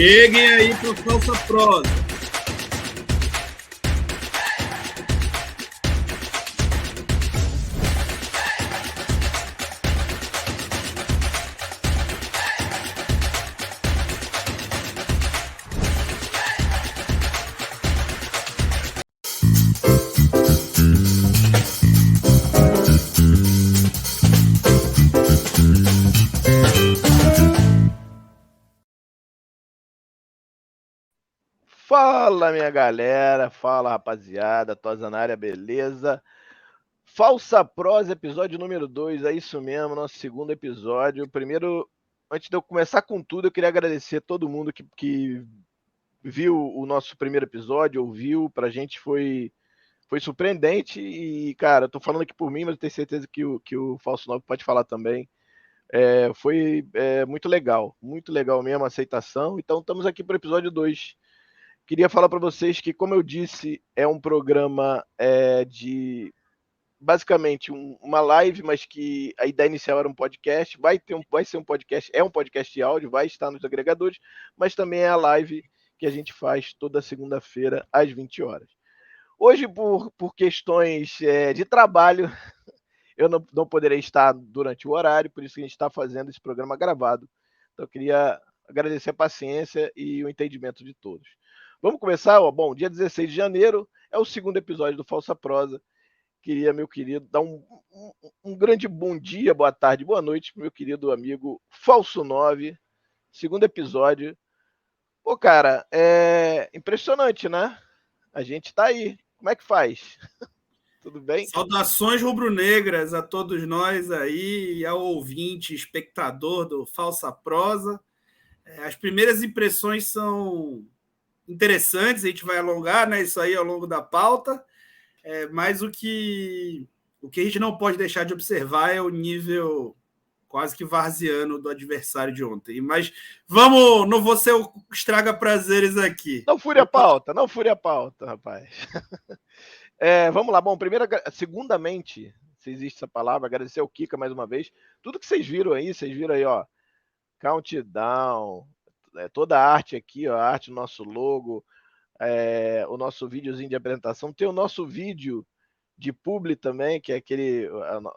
Cheguem aí para Falsa Prosa. Fala, minha galera, fala, rapaziada, Tosanária, beleza? Falsa Prosa, episódio número 2, é isso mesmo, nosso segundo episódio. Primeiro, antes de eu começar com tudo, eu queria agradecer a todo mundo que viu o nosso primeiro episódio, ouviu, pra gente foi surpreendente e, cara, eu tô falando aqui por mim, mas eu tenho certeza que o Falso 9 pode falar também. Foi muito legal mesmo a aceitação, então estamos aqui para o episódio 2. Queria falar para vocês que, como eu disse, é um programa de basicamente uma live, mas que a ideia inicial era um podcast. Vai ser um podcast, é um podcast de áudio, vai estar nos agregadores, mas também é a live que a gente faz toda segunda-feira às 20 horas. Hoje, por questões de trabalho, eu não poderei estar durante o horário, por isso que a gente está fazendo esse programa gravado. Então, eu queria agradecer a paciência e o entendimento de todos. Vamos começar? Bom, dia 16 de janeiro é o segundo episódio do Falsa Prosa. Queria, meu querido, dar um grande bom dia, boa tarde, boa noite para meu querido amigo Falso 9. Segundo episódio. Pô, cara, é impressionante, né? A gente tá aí. Como é que faz? Tudo bem? Saudações rubro-negras a todos nós aí e ao ouvinte, espectador do Falsa Prosa. As primeiras impressões são interessantes, a gente vai alongar, né, isso aí ao longo da pauta, mas o que a gente não pode deixar de observar é o nível quase que varziano do adversário de ontem. Mas vamos, não vou ser o estraga-prazeres aqui. Não fure a pauta, rapaz. Vamos lá, bom, segundamente, se existe essa palavra, agradecer ao Kika mais uma vez. Tudo que vocês viram aí, ó, countdown, toda a arte aqui, ó, a arte do nosso logo, o nosso videozinho de apresentação, tem o nosso vídeo de publi também, que é aquele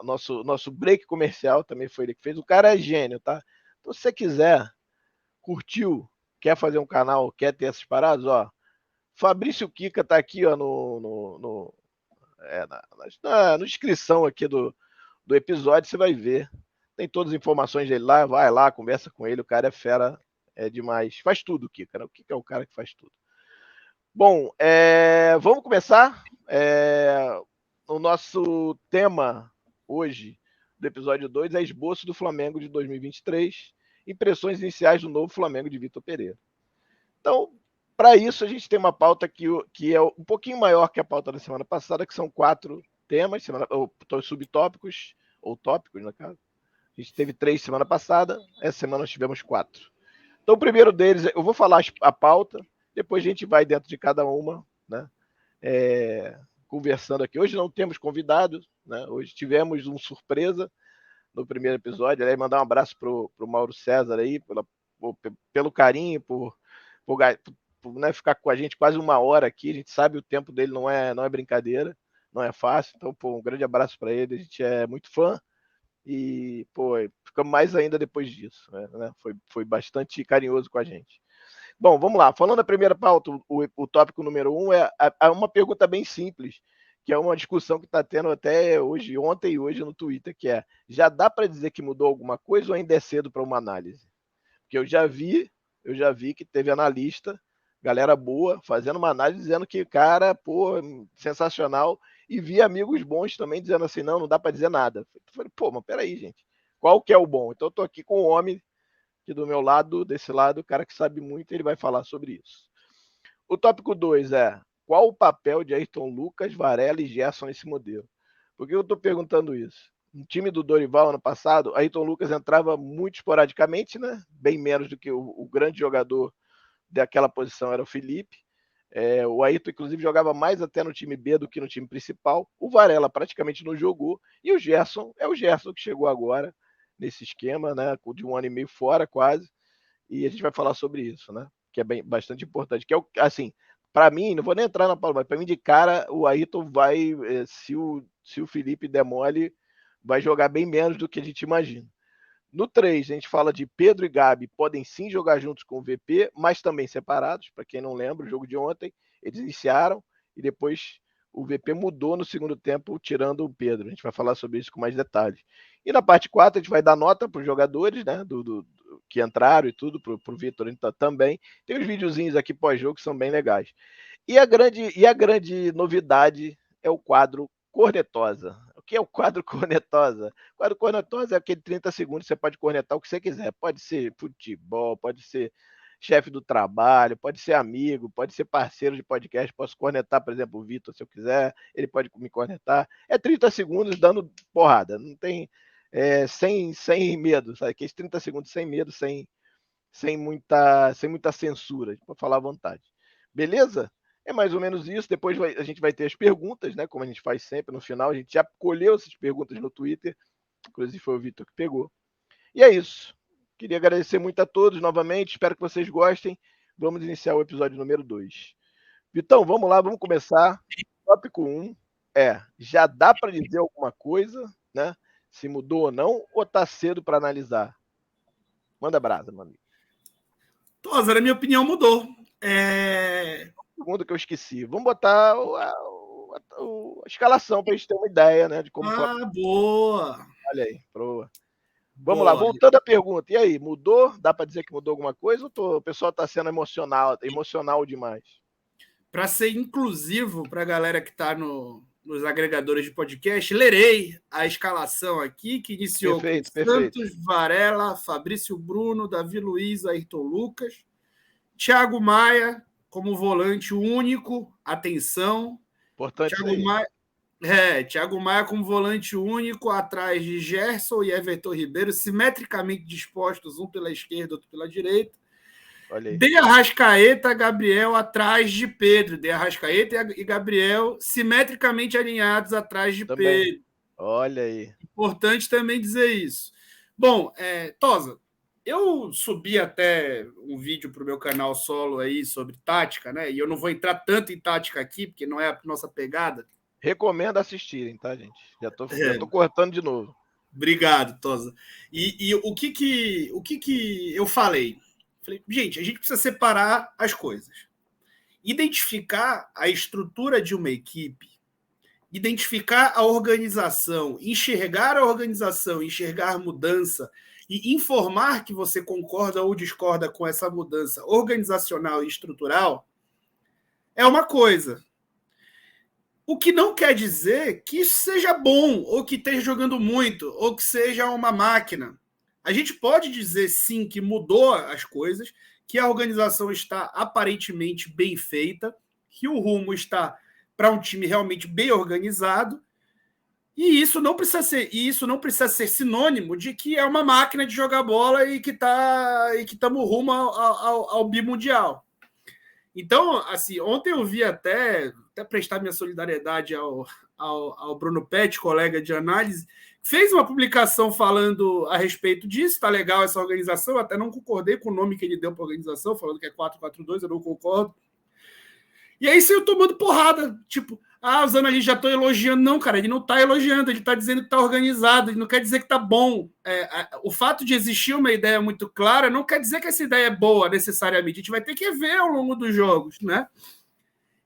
nosso break comercial, também foi ele que fez. O cara é gênio, tá? Então, se você quiser, curtiu, quer fazer um canal, quer ter essas paradas, ó, Fabrício Kika tá aqui, ó, na descrição aqui do episódio, você vai ver. Tem todas as informações dele lá, vai lá, conversa com ele, o cara é fera, é demais. Faz tudo, Kika, né? O Kika é o cara que faz tudo. Bom, vamos começar. O nosso tema hoje do episódio 2 é esboço do Flamengo de 2023, impressões iniciais do novo Flamengo de Vitor Pereira. Então, para isso, a gente tem uma pauta que é um pouquinho maior que a pauta da semana passada, que são 4 temas, subtópicos, ou tópicos, no caso. A gente teve 3 semana passada, essa semana nós tivemos 4. Então, o primeiro deles, eu vou falar a pauta, depois a gente vai dentro de cada uma, né? Conversando aqui. Hoje não temos convidados, né? Hoje tivemos uma surpresa no primeiro episódio. Aliás, mandar um abraço pro Mauro César aí, pelo carinho, por né, ficar com a gente quase uma hora aqui. A gente sabe o tempo dele não é brincadeira, não é fácil. Então, um grande abraço para ele. A gente é muito fã e, ficamos mais ainda depois disso, né? Foi bastante carinhoso com a gente. Bom, vamos lá. Falando da primeira pauta, o tópico número 1 é uma pergunta bem simples, que é uma discussão que está tendo até ontem e hoje no Twitter, que é: já dá para dizer que mudou alguma coisa ou ainda é cedo para uma análise? Porque eu já vi que teve analista, galera boa, fazendo uma análise dizendo que, cara, sensacional, e vi amigos bons também dizendo assim, não dá para dizer nada. Eu falei, mas peraí, gente, qual que é o bom? Então eu tô aqui com o homem aqui do meu lado, desse lado, o cara que sabe muito, ele vai falar sobre isso. O tópico 2 é: qual o papel de Ayrton Lucas, Varela e Gerson nesse modelo? Por que eu estou perguntando isso? No time do Dorival, ano passado, Ayrton Lucas entrava muito esporadicamente, né? Bem menos do que o grande jogador daquela posição era o Felipe. O Ayrton, inclusive, jogava mais até no time B do que no time principal. O Varela praticamente não jogou. E o Gerson é o Gerson que chegou agora nesse esquema, né? De um ano e meio fora, quase. E a gente vai falar sobre isso, né? que é bastante importante, que é o, assim, para mim, não vou nem entrar na palavra, mas para mim de cara, o Ayrton vai, se o Felipe der mole, vai jogar bem menos do que a gente imagina. No 3, a gente fala de Pedro e Gabi podem sim jogar juntos com o VP, mas também separados. Para quem não lembra, o jogo de ontem, eles iniciaram e depois o VP mudou no segundo tempo, tirando o Pedro. A gente vai falar sobre isso com mais detalhes. E na parte 4, a gente vai dar nota para os jogadores, né, que entraram e tudo, para o Vitor também. Tem uns videozinhos aqui pós-jogo que são bem legais. E a grande novidade é o quadro Cornetosa. O que é o quadro Cornetosa? O quadro Cornetosa é aquele 30 segundos, você pode cornetar o que você quiser. Pode ser futebol, pode ser chefe do trabalho, pode ser amigo, pode ser parceiro de podcast. Posso cornetar, por exemplo, o Vitor, se eu quiser, ele pode me cornetar. É 30 segundos dando porrada, não tem sem medo, sabe? Aqueles 30 segundos sem medo, sem muita censura, para falar à vontade. Beleza? É mais ou menos isso. Depois a gente vai ter as perguntas, né? Como a gente faz sempre no final. A gente já colheu essas perguntas no Twitter. Inclusive foi o Vitor que pegou. E é isso. Queria agradecer muito a todos novamente. Espero que vocês gostem. Vamos iniciar o episódio número 2. Vitão, vamos lá, vamos começar. Tópico 1 já dá para dizer alguma coisa, né? Se mudou ou não, ou tá cedo para analisar? Manda brasa, meu amigo. Tosa, na minha opinião, mudou. Segundo que eu esqueci. Vamos botar a escalação para a gente ter uma ideia, né? De como foi. Boa! Olha aí, proa. Vamos lá, voltando à pergunta. E aí, mudou? Dá para dizer que mudou alguma coisa ou o pessoal está sendo emocional demais? Para ser inclusivo para a galera que está nos agregadores de podcast, lerei a escalação aqui, que iniciou com Santos, Varela, Fabrício Bruno, Davi Luiz, Ayrton Lucas, Thiago Maia como volante único, atenção. Importante Thiago Maia como volante único, atrás de Gerson e Everton Ribeiro, simetricamente dispostos, um pela esquerda, outro pela direita. De Arrascaeta, Gabriel atrás de Pedro. De Arrascaeta e Gabriel simetricamente alinhados atrás de Pedro. Olha aí. Importante também dizer isso. Bom, Tosa, eu subi até um vídeo para o meu canal solo aí sobre tática, né? E eu não vou entrar tanto em tática aqui, porque não é a nossa pegada. Recomendo assistirem, tá, gente? Já tô cortando de novo. Obrigado, Tosa. E o que eu falei? Falei, gente, a gente precisa separar as coisas. Identificar a estrutura de uma equipe, identificar a organização, enxergar a organização, enxergar a mudança e informar que você concorda ou discorda com essa mudança organizacional e estrutural é uma coisa. O que não quer dizer que isso seja bom, ou que esteja jogando muito, ou que seja uma máquina. A gente pode dizer, sim, que mudou as coisas, que a organização está aparentemente bem feita, que o rumo está para um time realmente bem organizado, e isso não precisa ser sinônimo de que é uma máquina de jogar bola e que estamos rumo ao bimundial. Então, assim, ontem eu vi até prestar minha solidariedade ao Bruno Pet, colega de análise, fez uma publicação falando a respeito disso, tá legal essa organização, eu até não concordei com o nome que ele deu para a organização, falando que é 4-4-2, eu não concordo. E aí saiu tomando porrada, tipo, os analistas já estão elogiando. Não, cara, ele não está elogiando, ele está dizendo que está organizado, ele não quer dizer que está bom. O fato de existir uma ideia muito clara não quer dizer que essa ideia é boa, necessariamente. A gente vai ter que ver ao longo dos jogos, né?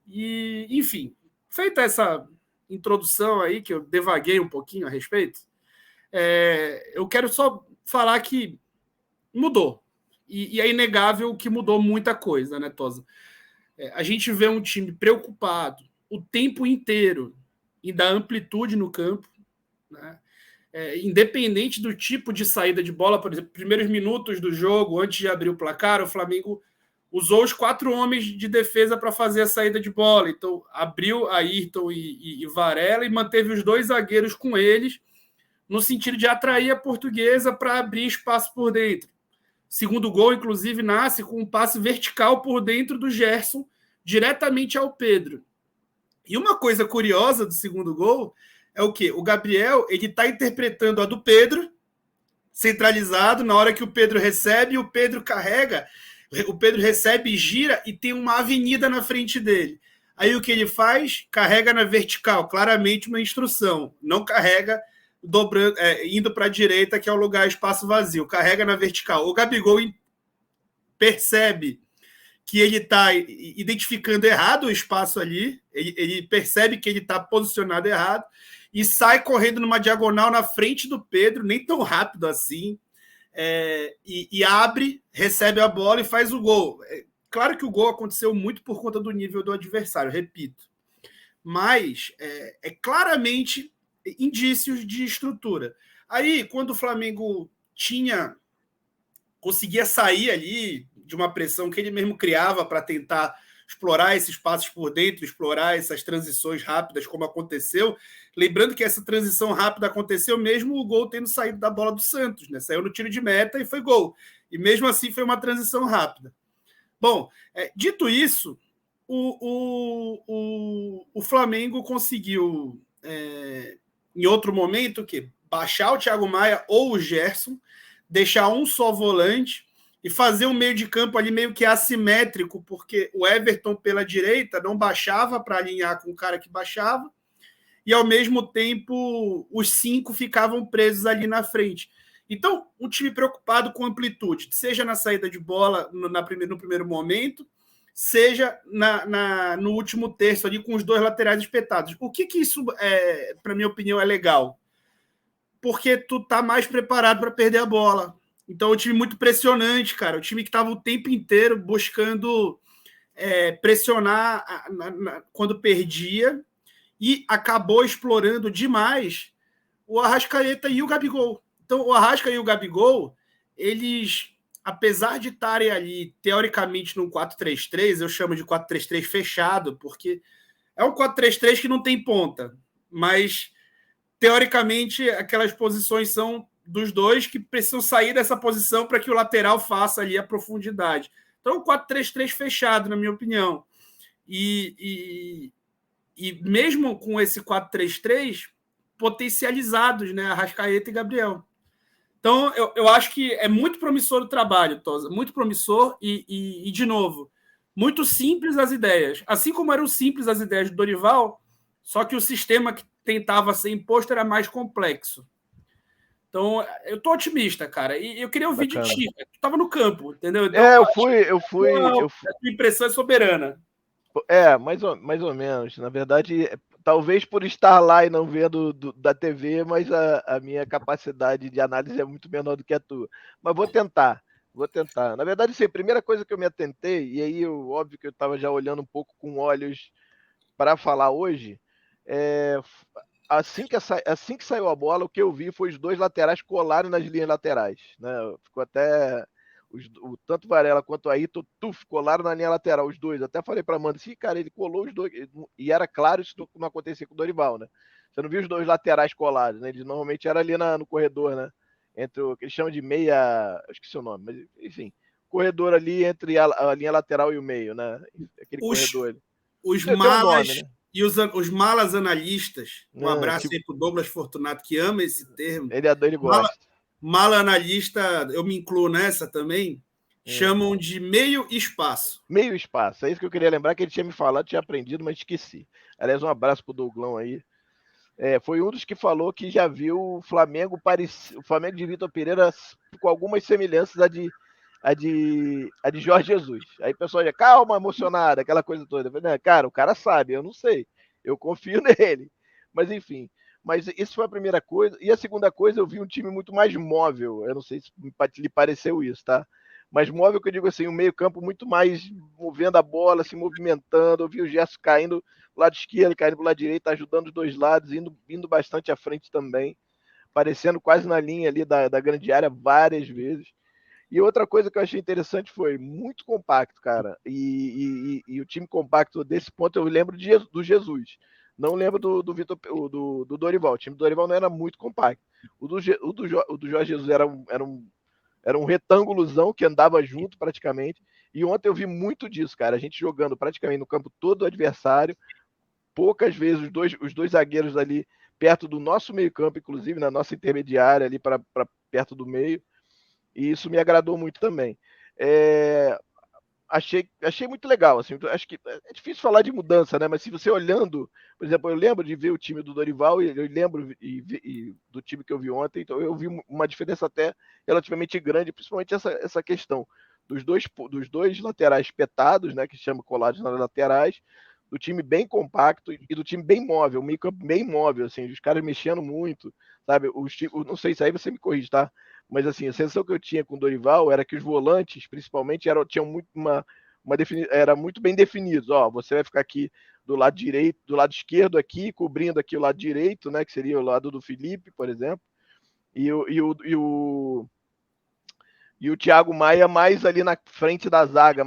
E, enfim, feita essa introdução aí, que eu devaguei um pouquinho a respeito, eu quero só falar que mudou. E é inegável que mudou muita coisa, né, Tosa? A gente vê um time preocupado o tempo inteiro em dar amplitude no campo, né? Independente do tipo de saída de bola, por exemplo, primeiros minutos do jogo, antes de abrir o placar, o Flamengo usou os 4 homens de defesa para fazer a saída de bola. Então, abriu Ayrton e Varela e manteve os 2 zagueiros com eles, no sentido de atrair a Portuguesa para abrir espaço por dentro. Segundo gol, inclusive, nasce com um passe vertical por dentro do Gerson, diretamente ao Pedro. E uma coisa curiosa do segundo gol é o quê? O Gabriel está interpretando a do Pedro, centralizado, na hora que o Pedro recebe, o Pedro carrega O Pedro recebe, gira e tem uma avenida na frente dele. Aí o que ele faz? Carrega na vertical, claramente uma instrução. Não carrega dobrando, indo para a direita, que é o lugar, espaço vazio. Carrega na vertical. O Gabigol percebe que ele está identificando errado o espaço ali, ele percebe que ele está posicionado errado e sai correndo numa diagonal na frente do Pedro, nem tão rápido assim, e abre, recebe a bola e faz o gol. Claro que o gol aconteceu muito por conta do nível do adversário, repito, mas claramente indícios de estrutura. Aí, quando o Flamengo conseguia sair ali de uma pressão que ele mesmo criava para tentar explorar esses passos por dentro, explorar essas transições rápidas, como aconteceu. Lembrando que essa transição rápida aconteceu mesmo o gol tendo saído da bola do Santos, né? Saiu no tiro de meta e foi gol. E mesmo assim foi uma transição rápida. Bom, dito isso, o Flamengo conseguiu, em outro momento, baixar o Thiago Maia ou o Gerson, deixar um só volante e fazer um meio de campo ali meio que assimétrico, porque o Everton pela direita não baixava para alinhar com o cara que baixava, e ao mesmo tempo os 5 ficavam presos ali na frente. Então, um time preocupado com amplitude, seja na saída de bola no primeiro momento, seja no último terço ali com os 2 laterais espetados. O que isso, para minha opinião, é legal? Porque tu tá mais preparado para perder a bola. Então, o time muito pressionante, cara. O time que estava o tempo inteiro buscando pressionar quando perdia e acabou explorando demais o Arrascaeta e o Gabigol. Então, o Arrasca e o Gabigol, eles, apesar de estarem ali, teoricamente, num 4-3-3, eu chamo de 4-3-3 fechado, porque é um 4-3-3 que não tem ponta, mas teoricamente, aquelas posições são dos dois que precisam sair dessa posição para que o lateral faça ali a profundidade. Então, um 4-3-3 fechado, na minha opinião. E mesmo com esse 4-3-3, potencializados, né? Arrascaeta e Gabriel. Então, eu acho que é muito promissor o trabalho, Tosa. Muito promissor e, de novo, muito simples as ideias. Assim como eram simples as ideias do Dorival, só que o sistema que tentava ser imposto era mais complexo. Então, eu tô otimista, cara. E eu queria ouvir de ti. Tu tava no campo, entendeu? Então, eu fui. A tua impressão é soberana. Mais ou menos. Na verdade, talvez por estar lá e não vendo da TV, mas a minha capacidade de análise é muito menor do que a tua. Mas vou tentar. Na verdade, sim, a primeira coisa que eu me atentei, e aí óbvio que eu estava já olhando um pouco com olhos para falar hoje, assim que saiu a bola, o que eu vi foi os 2 laterais colarem nas linhas laterais. Né? Ficou até tanto Varela quanto aí colaram na linha lateral, os 2. Até falei para Amanda, assim, cara, ele colou os 2, e era claro isso não acontecia com o Dorival, né? Você não viu os 2 laterais colados, né? Eles normalmente era ali no corredor, né? Entre o que eles chamam de meia, eu esqueci o nome, mas enfim, corredor ali entre a linha lateral e o meio, né? Aquele corredor ali. Os malas, nome, né? E os malas analistas, um abraço aí para o Douglas Fortunato, que ama esse termo. Ele gosta. Mala analista, eu me incluo nessa também, chamam de meio espaço. Meio espaço, é isso que eu queria lembrar, que ele tinha me falado, tinha aprendido, mas esqueci. Aliás, um abraço pro Douglão aí. Foi um dos que falou que já viu o Flamengo de Vitor Pereira com algumas semelhanças a de Jorge Jesus. Aí o pessoal já, calma, emocionado, aquela coisa toda. Eu falei, cara, o cara sabe, eu não sei. Eu confio nele. Mas enfim. Mas isso foi a primeira coisa. E a segunda coisa, eu vi um time muito mais móvel. Eu não sei se lhe pareceu isso, tá? Mas móvel que eu digo assim, um meio-campo muito mais movendo a bola, se movimentando. Eu vi o Gerson caindo do lado esquerdo, caindo do lado direito, ajudando os 2 lados, indo bastante à frente também. Aparecendo quase na linha ali da grande área várias vezes. E outra coisa que eu achei interessante foi muito compacto, cara. E o time compacto desse ponto eu lembro do Jesus. Não lembro do Dorival. O time do Dorival não era muito compacto. O do Jorge Jesus era um retângulozão que andava junto praticamente. E ontem eu vi muito disso, cara. A gente jogando praticamente no campo todo do adversário. Poucas vezes os dois zagueiros ali perto do nosso meio-campo, inclusive na nossa intermediária ali para perto do meio. E isso me agradou muito também. achei muito legal, assim, acho que é difícil falar de mudança, né, mas se você olhando, por exemplo, eu lembro de ver o time do Dorival e eu lembro e do time que eu vi ontem, então eu vi uma diferença até relativamente grande, principalmente essa questão dos dois laterais petados, né, que se chama colados nas laterais, do time bem compacto e do time bem móvel, meio campo bem móvel, assim, os caras mexendo muito, sabe, não sei se aí você me corrige, tá? Mas assim, a sensação que eu tinha com o Dorival era que os volantes, principalmente, tinham muito era muito bem definidos. Ó, você vai ficar aqui do lado direito, do lado esquerdo aqui, cobrindo aqui o lado direito, né? Que seria o lado do Felipe, por exemplo. E o Thiago Maia mais ali na frente da zaga,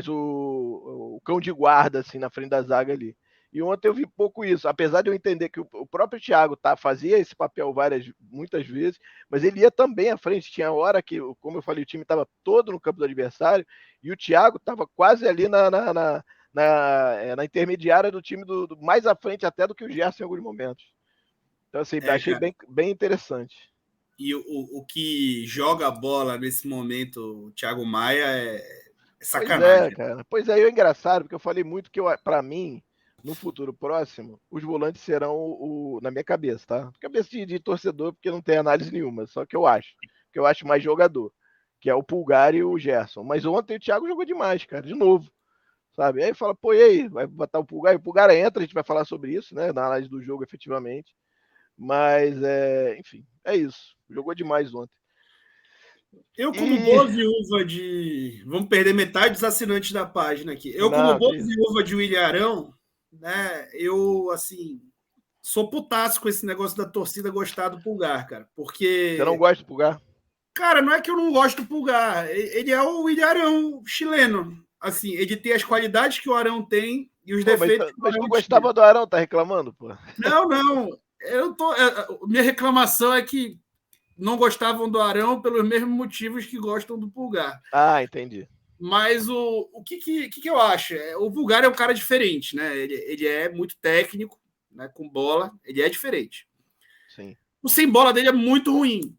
o cão de guarda, assim, na frente da zaga ali. E ontem eu vi pouco isso, apesar de eu entender que o próprio Thiago fazia esse papel muitas vezes, mas ele ia também à frente. Tinha hora que, como eu falei, o time estava todo no campo do adversário e o Thiago estava quase ali na intermediária do time mais à frente até do que o Gerson em alguns momentos. Então, assim, achei bem interessante. E o que joga a bola nesse momento, o Thiago Maia, é sacanagem. Pois é, é engraçado, porque eu falei muito que, para mim, no futuro próximo, os volantes serão na minha cabeça, tá? Cabeça de torcedor, porque não tem análise nenhuma, só que eu acho mais jogador, que é o Pulgar e o Gerson. Mas ontem o Thiago jogou demais, cara, de novo, sabe? Aí fala, pô, e aí, vai botar o Pulgar? E o Pulgar entra, a gente vai falar sobre isso, né, na análise do jogo, efetivamente. Mas, enfim, é isso. Jogou demais ontem. Eu, como boa viúva de... Vamos perder metade dos assinantes da página aqui. Eu, como boa viúva de William Arão, né, eu, assim, sou putaço com esse negócio da torcida gostar do Pulgar, cara. Porque... Você não gosta do Pulgar? Cara, não é que eu não gosto do Pulgar. Ele é o William Arão chileno. Assim, ele tem as qualidades que o Arão tem e os defeitos que o Mas Arão tu gostava do Arão, tá reclamando, pô? Não. Minha reclamação é que não gostavam do Arão pelos mesmos motivos que gostam do Pulgar. Ah, entendi. Mas o que eu acho? O Pulgar é um cara diferente, né? Ele é muito técnico, né? Com bola, ele é diferente. Sim. O sem bola dele é muito ruim.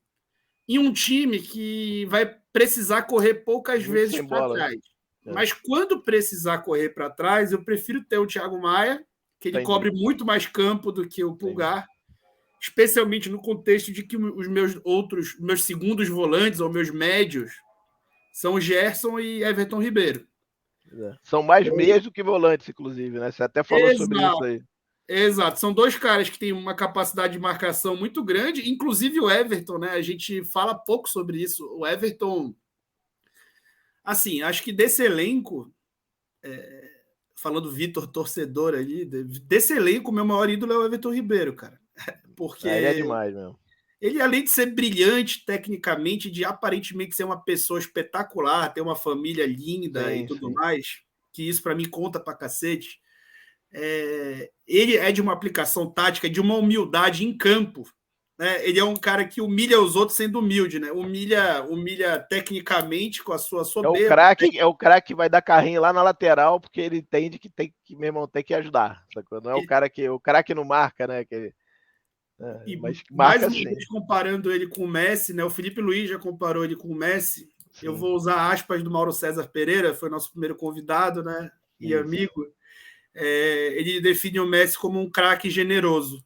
Em um time que vai precisar correr poucas vezes para trás. Mas quando precisar correr para trás, eu prefiro ter o Thiago Maia, que ele cobre muito mais campo do que o Pulgar. Entendi. Especialmente no contexto de que os meus segundos volantes ou meus médios são o Gerson e Everton Ribeiro. São mais meias do que volantes, inclusive, né? Você até falou sobre isso aí. Exato, são dois caras que têm uma capacidade de marcação muito grande, inclusive o Everton, né? A gente fala pouco sobre isso. O Everton, assim, acho que desse elenco, falando Vitor torcedor ali, desse elenco, meu maior ídolo é o Everton Ribeiro, cara. Porque ele é demais mesmo. Ele, além de ser brilhante tecnicamente, de aparentemente ser uma pessoa espetacular, ter uma família linda e tudo mais, que isso para mim conta pra cacete, ele é de uma aplicação tática, de uma humildade em campo. Né? Ele é um cara que humilha os outros sendo humilde, né? Humilha tecnicamente com a sua soberba. É o craque que vai dar carrinho lá na lateral, porque ele entende que meu irmão, tem que ajudar. Sacou? Não é o craque não marca, né? Mas mais uma vez comparando ele com o Messi, né? O Felipe Luiz já comparou ele com o Messi. Sim. Eu vou usar aspas do Mauro César Pereira, foi nosso primeiro convidado, né? E amigo. Ele define o Messi como um craque generoso.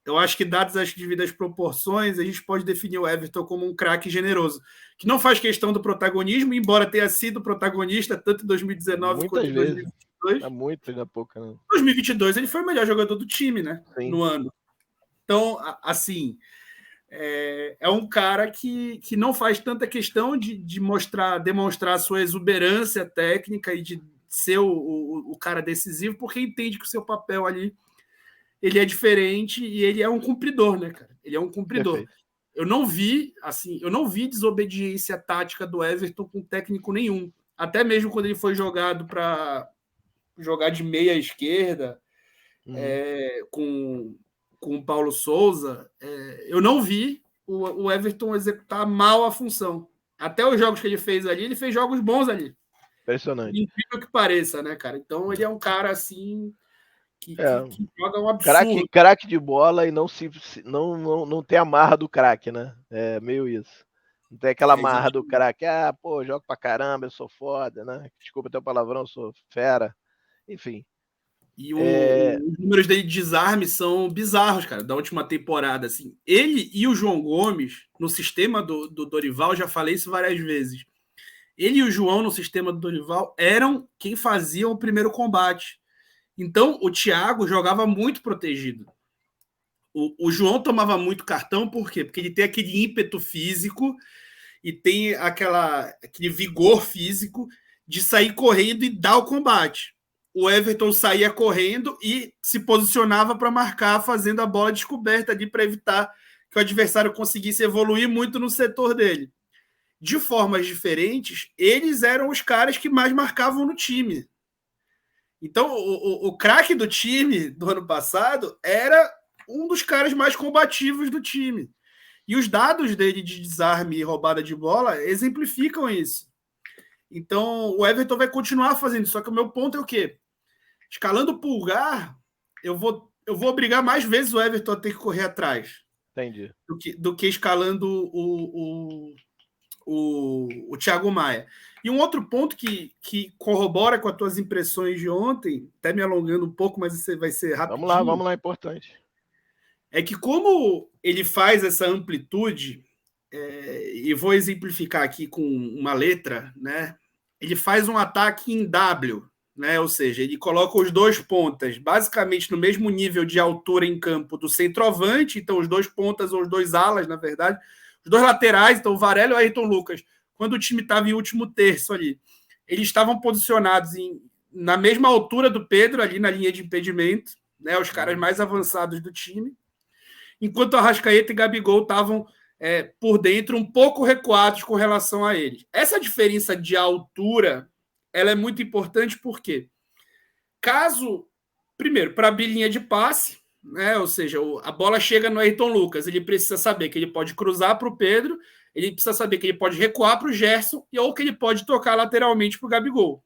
Eu acho que, dadas as devidas proporções, a gente pode definir o Everton como um craque generoso, que não faz questão do protagonismo, embora tenha sido protagonista tanto em 2019 quanto em 2022. Muito, ainda pouco, né? Em 2022 ele foi o melhor jogador do time, né? Sim. No ano. Então, assim, é um cara que não faz tanta questão de demonstrar a sua exuberância técnica e de ser o cara decisivo, porque entende que o seu papel ali ele é diferente e ele é um cumpridor, né, cara? Ele é um cumpridor. Perfeito. Eu não vi desobediência tática do Everton com técnico nenhum. Até mesmo quando ele foi jogado para jogar de meia esquerda, com o Paulo Souza, eu não vi o Everton executar mal a função. Até os jogos que ele fez ali, ele fez jogos bons ali. Impressionante. Incrível que pareça, né, cara? Então ele é um cara assim que joga um absurdo. Craque de bola e não tem a marra do craque, né? É meio isso. Não tem aquela É, marra do craque, pô, jogo pra caramba, eu sou foda, né? Desculpa teu palavrão, eu sou fera. Enfim. E os números dele de desarme são bizarros, cara, da última temporada. Assim. Ele e o João Gomes, no sistema do Dorival, já falei isso várias vezes. Ele e o João, no sistema do Dorival, eram quem faziam o primeiro combate. Então, o Thiago jogava muito protegido. O João tomava muito cartão, por quê? Porque ele tem aquele ímpeto físico e tem aquele vigor físico de sair correndo e dar o combate. O Everton saía correndo e se posicionava para marcar, fazendo a bola descoberta ali para evitar que o adversário conseguisse evoluir muito no setor dele. De formas diferentes, eles eram os caras que mais marcavam no time. Então, o craque do time do ano passado era um dos caras mais combativos do time. E os dados dele de desarme e roubada de bola exemplificam isso. Então, o Everton vai continuar fazendo isso. Só que o meu ponto é o quê? Escalando o Pulgar, eu vou obrigar mais vezes o Everton a ter que correr atrás. Entendi. Do que escalando o Thiago Maia. E um outro ponto que corrobora com as tuas impressões de ontem, até me alongando um pouco, mas isso vai ser rapidinho. Vamos lá, importante. É que como ele faz essa amplitude, e vou exemplificar aqui com uma letra, né? Ele faz um ataque em W, né? Ou seja, ele coloca os dois pontas basicamente no mesmo nível de altura em campo do centroavante, então os dois pontas ou os dois alas, na verdade, os dois laterais, então o Varela e o Ayrton Lucas, quando o time estava em último terço ali, eles estavam posicionados na mesma altura do Pedro, ali na linha de impedimento, né? Os caras mais avançados do time, enquanto Arrascaeta e Gabigol estavam por dentro um pouco recuados com relação a eles. Essa diferença de altura ela é muito importante porque caso, primeiro, para a bilinha de passe, né, ou seja, a bola chega no Ayrton Lucas, ele precisa saber que ele pode cruzar para o Pedro, ele precisa saber que ele pode recuar para o Gerson ou que ele pode tocar lateralmente para o Gabigol.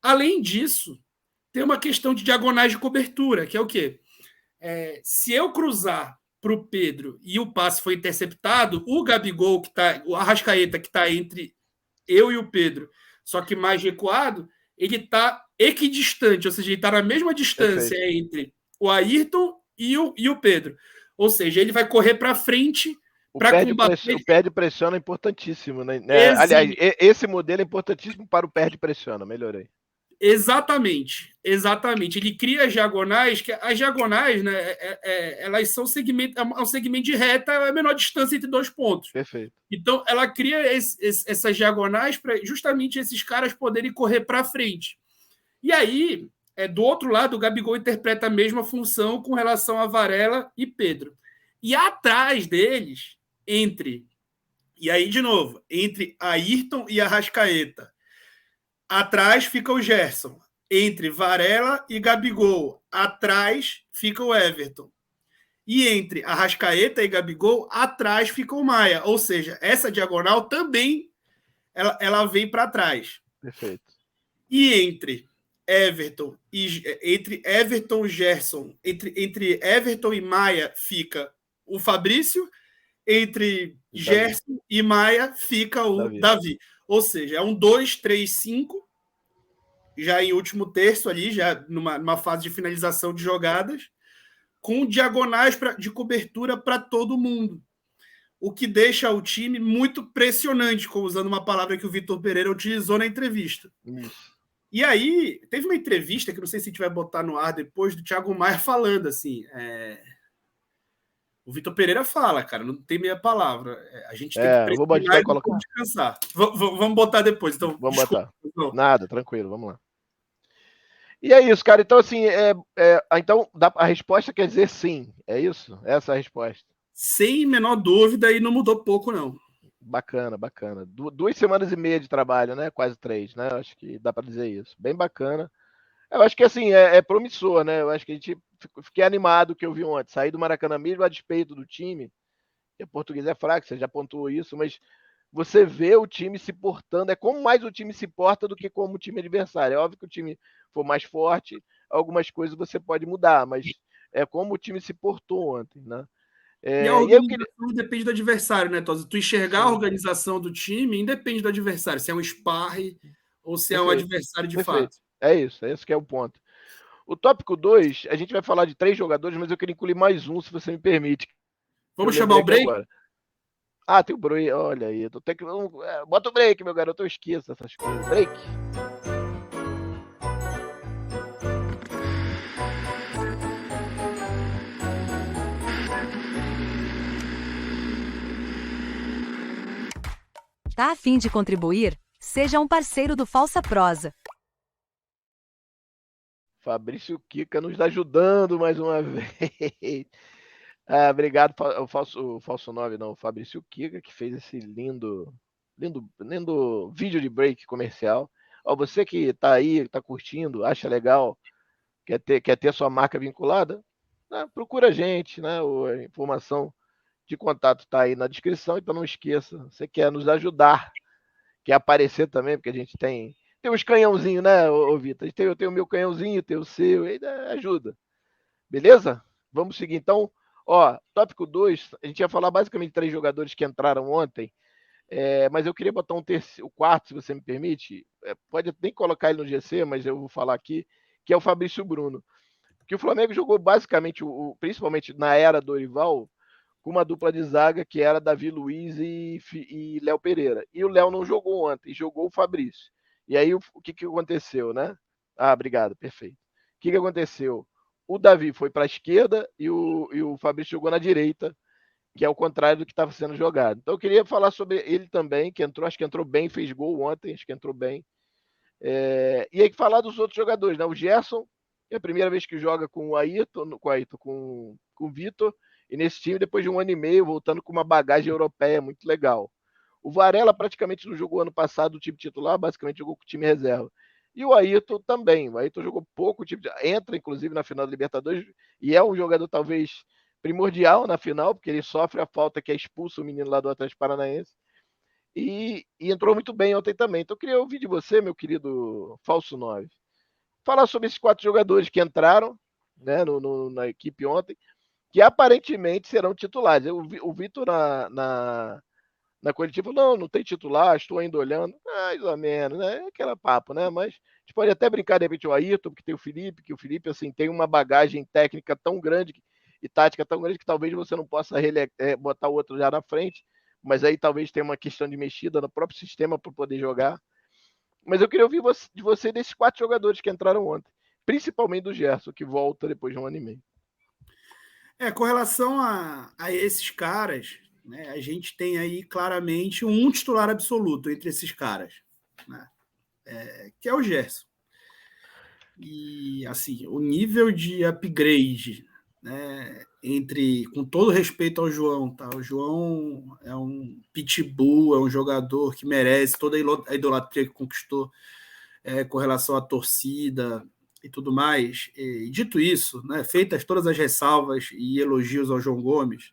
Além disso, tem uma questão de diagonais de cobertura, que é o quê? Se eu cruzar para o Pedro e o passe foi interceptado, o Gabigol, o Arrascaeta, que está entre eu e o Pedro, só que mais recuado, ele está equidistante, ou seja, ele está na mesma distância entre o Ayrton e o Pedro. Ou seja, ele vai correr para frente para combater. O pé de pressiona é importantíssimo, né? Aliás, esse modelo é importantíssimo para o pé de pressiona, melhorei. Exatamente. Ele cria diagonais, que as diagonais, né, elas são um segmento de reta, é a menor distância entre dois pontos. Perfeito. Então, ela cria essas diagonais para justamente esses caras poderem correr para frente. E aí, do outro lado, o Gabigol interpreta a mesma função com relação a Varela e Pedro. E atrás deles, e aí, de novo, entre Ayrton e Arrascaeta, atrás fica o Gerson. Entre Varela e Gabigol, atrás fica o Everton. E entre Arrascaeta e Gabigol, atrás fica o Maia. Ou seja, essa diagonal também ela vem para trás. Perfeito. E entre Everton Gerson, entre Everton e Maia fica o Fabrício, entre Gerson e Maia fica o Davi. Ou seja, é um 2-3-5, já em último terço ali, já numa fase de finalização de jogadas, com diagonais de cobertura para todo mundo. O que deixa o time muito pressionante, usando uma palavra que o Vitor Pereira utilizou na entrevista. Isso. E aí, teve uma entrevista, que não sei se a gente vai botar no ar depois, do Thiago Maia falando assim, o Vitor Pereira fala, cara, não tem meia palavra. A gente tem que pressionar e descansar. Vamos botar depois. Então, vamos botar. Nada, tranquilo, vamos lá. E é isso, cara. Então, assim, então a resposta quer dizer sim. É isso? Essa é a resposta. Sem menor dúvida, e não mudou pouco, não. Bacana. 2 semanas e meia de trabalho, né? Quase 3, né? Acho que dá para dizer isso. Bem bacana. Eu acho que, assim, é promissor, né? Eu acho que a gente fiquei animado que eu vi ontem. Sair do Maracanã mesmo a despeito do time. E o português é fraco, você já pontuou isso, mas você vê o time se portando. É como mais o time se porta do que como o time adversário. É óbvio que o time for mais forte, algumas coisas você pode mudar, mas é como o time se portou ontem, né? E a E aí eu queria. organização depende do adversário, né, Tosa? Tu enxergar a Sim, organização do time independe do adversário, se é um sparring ou se é um perfeito, adversário de perfeito. fato. É isso, é esse que é o ponto. O tópico 2, a gente vai falar de 3 jogadores, mas eu queria incluir mais um, se você me permite. Que eu Vamos chamar lembrei o aqui break? agora. Ah, tem o break. Olha aí. Tô que... Bota o break, meu garoto. Eu esqueço essas coisas. Break. Tá a fim de contribuir? Seja um parceiro do Falsa Prosa. Fabrício Kika nos ajudando mais uma vez. Obrigado, o falso 9, não. O Fabrício Kika, que fez esse lindo vídeo de break comercial. Ó, você que tá aí, tá curtindo, acha legal, quer ter sua marca vinculada, né, procura a gente, né? A informação de contato está aí na descrição, então não esqueça. Você quer nos ajudar, quer aparecer também, porque a gente tem uns canhãozinhos, né, Vitor? Eu tenho o meu canhãozinho, tem o seu, aí ajuda. Beleza? Vamos seguir então. Ó, tópico 2, a gente ia falar basicamente de 3 jogadores que entraram ontem, mas eu queria botar o quarto, se você me permite. Pode nem colocar ele no GC, mas eu vou falar aqui, que é o Fabrício Bruno. Que o Flamengo jogou basicamente, principalmente na era Dorival, com uma dupla de zaga que era Davi Luiz e Léo Pereira. E o Léo não jogou ontem, jogou o Fabrício. E aí o que aconteceu, né? Obrigado, perfeito. O que aconteceu? O Davi foi para a esquerda e o Fabrício jogou na direita, que é o contrário do que estava sendo jogado. Então eu queria falar sobre ele também, que entrou, acho que entrou bem, fez gol ontem, acho que entrou bem. E aí falar dos outros jogadores, né? O Gerson é a primeira vez que joga com o Ayrton, com o Vitor, e nesse time, depois de 1 ano e meio, voltando com uma bagagem europeia muito legal. O Varela praticamente não jogou ano passado o time titular, basicamente jogou com o time reserva. E o Ayrton também. O Ayrton jogou pouco, entra inclusive na final da Libertadores, e é um jogador talvez primordial na final, porque ele sofre a falta que é expulso o menino lá do Atlético Paranaense. E entrou muito bem ontem também. Então eu queria ouvir de você, meu querido Falso 9, falar sobre esses 4 jogadores que entraram, né, na equipe ontem, que aparentemente serão titulares. O Vitor na coletiva, não tem titular, estou ainda olhando, mais ou menos, né? É aquele papo, né? Mas a gente pode até brincar de repente o Ayrton, porque tem o Felipe, que o Felipe assim, tem uma bagagem técnica tão grande e tática tão grande que talvez você não possa botar o outro já na frente, mas aí talvez tenha uma questão de mexida no próprio sistema para poder jogar. Mas eu queria ouvir de você desses 4 jogadores que entraram ontem, principalmente do Gerson, que volta depois de 1 ano e meio. Com relação a esses caras, né, a gente tem aí claramente um titular absoluto entre esses caras, né, que é o Gerson. E assim, o nível de upgrade, né, com todo respeito ao João, tá? O João é um pitbull, é um jogador que merece toda a idolatria que conquistou com relação à torcida e tudo mais. E, dito isso, né, feitas todas as ressalvas e elogios ao João Gomes,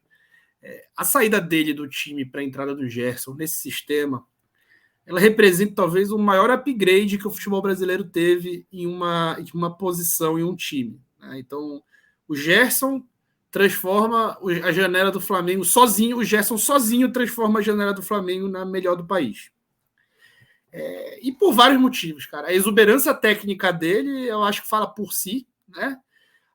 a saída dele do time para a entrada do Gerson nesse sistema, ela representa talvez o maior upgrade que o futebol brasileiro teve em uma posição, em um time, né? Então, o Gerson transforma a janela do Flamengo sozinho, o Gerson sozinho transforma a janela do Flamengo na melhor do país. E por vários motivos, cara. A exuberância técnica dele, eu acho que fala por si, né?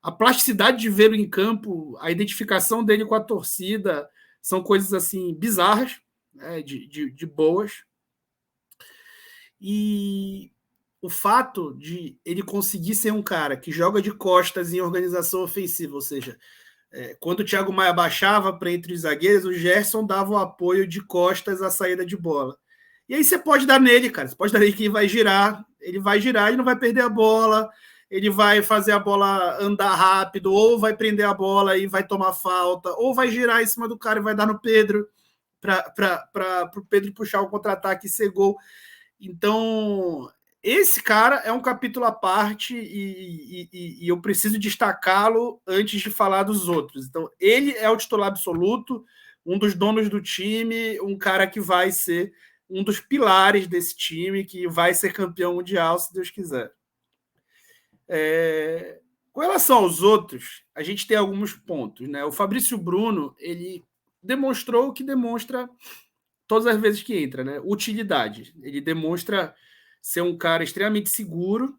A plasticidade de vê-lo em campo, a identificação dele com a torcida, são coisas assim bizarras, né? de boas. E o fato de ele conseguir ser um cara que joga de costas em organização ofensiva, ou seja, quando o Thiago Maia baixava para entre os zagueiros, o Gerson dava o apoio de costas à saída de bola. E aí você pode dar nele, cara. Você pode dar nele que ele vai girar, ele não vai perder a bola, ele vai fazer a bola andar rápido, ou vai prender a bola e vai tomar falta, ou vai girar em cima do cara e vai dar no Pedro para o Pedro puxar o contra-ataque e ser gol. Então, esse cara é um capítulo à parte e eu preciso destacá-lo antes de falar dos outros. Então, ele é o titular absoluto, um dos donos do time, um cara que vai ser um dos pilares desse time, que vai ser campeão mundial, se Deus quiser. Com relação aos outros, a gente tem alguns pontos, né? O Fabrício Bruno, ele demonstrou o que demonstra todas as vezes que entra, né? Utilidade. Ele demonstra ser um cara extremamente seguro.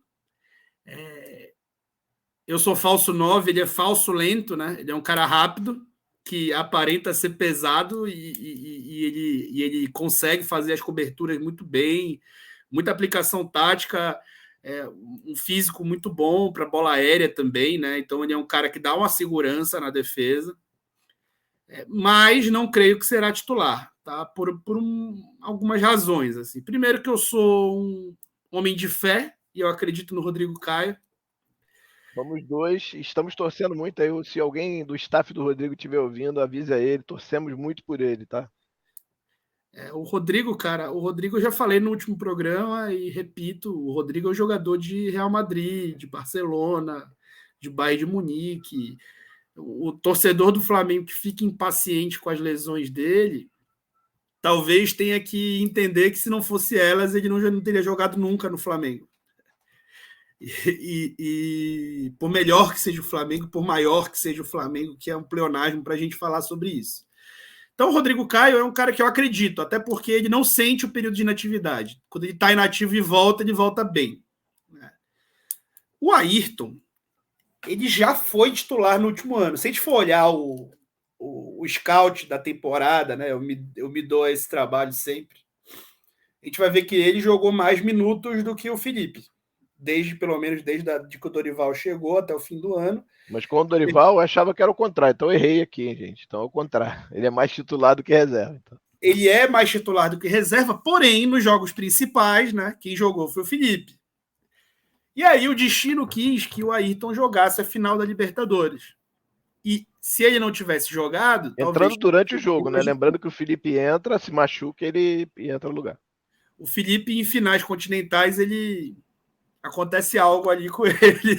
Eu sou falso 9, ele é falso lento, né? Ele é um cara rápido, que aparenta ser pesado e ele consegue fazer as coberturas muito bem, muita aplicação tática, um físico muito bom para bola aérea também, né? Então ele é um cara que dá uma segurança na defesa, mas não creio que será titular, tá? Por algumas razões, assim. Primeiro que eu sou um homem de fé e eu acredito no Rodrigo Caio. Somos dois, estamos torcendo muito aí. Se alguém do staff do Rodrigo estiver ouvindo, avise a ele, torcemos muito por ele, tá? O Rodrigo, cara, o Rodrigo eu já falei no último programa e repito, o Rodrigo é um jogador de Real Madrid, de Barcelona, de Bayern de Munique. O torcedor do Flamengo que fica impaciente com as lesões dele, talvez tenha que entender que se não fosse elas, ele não teria jogado nunca no Flamengo. E por melhor que seja o Flamengo, por maior que seja o Flamengo, que é um pleonasmo para a gente falar sobre isso. Então, o Rodrigo Caio é um cara que eu acredito, até porque ele não sente o período de inatividade. Quando ele está inativo e volta, ele volta bem. O Ayrton, ele já foi titular no último ano. Se a gente for olhar o scout da temporada, né, eu me dou esse trabalho sempre, a gente vai ver que ele jogou mais minutos do que o Felipe. Pelo menos desde que o Dorival chegou até o fim do ano. Mas com o Dorival eu achava que era o contrário, então eu errei aqui, hein, gente. Então é o contrário. Ele é mais titular do que reserva. Então. Ele é mais titular do que reserva, porém, nos jogos principais, né, quem jogou foi o Felipe. E aí o destino quis que o Ayrton jogasse a final da Libertadores. E se ele não tivesse jogado... Entrando talvez durante o jogo, né? Lembrando que o Felipe entra, se machuca, ele entra no lugar. O Felipe, em finais continentais, ele... acontece algo ali com ele.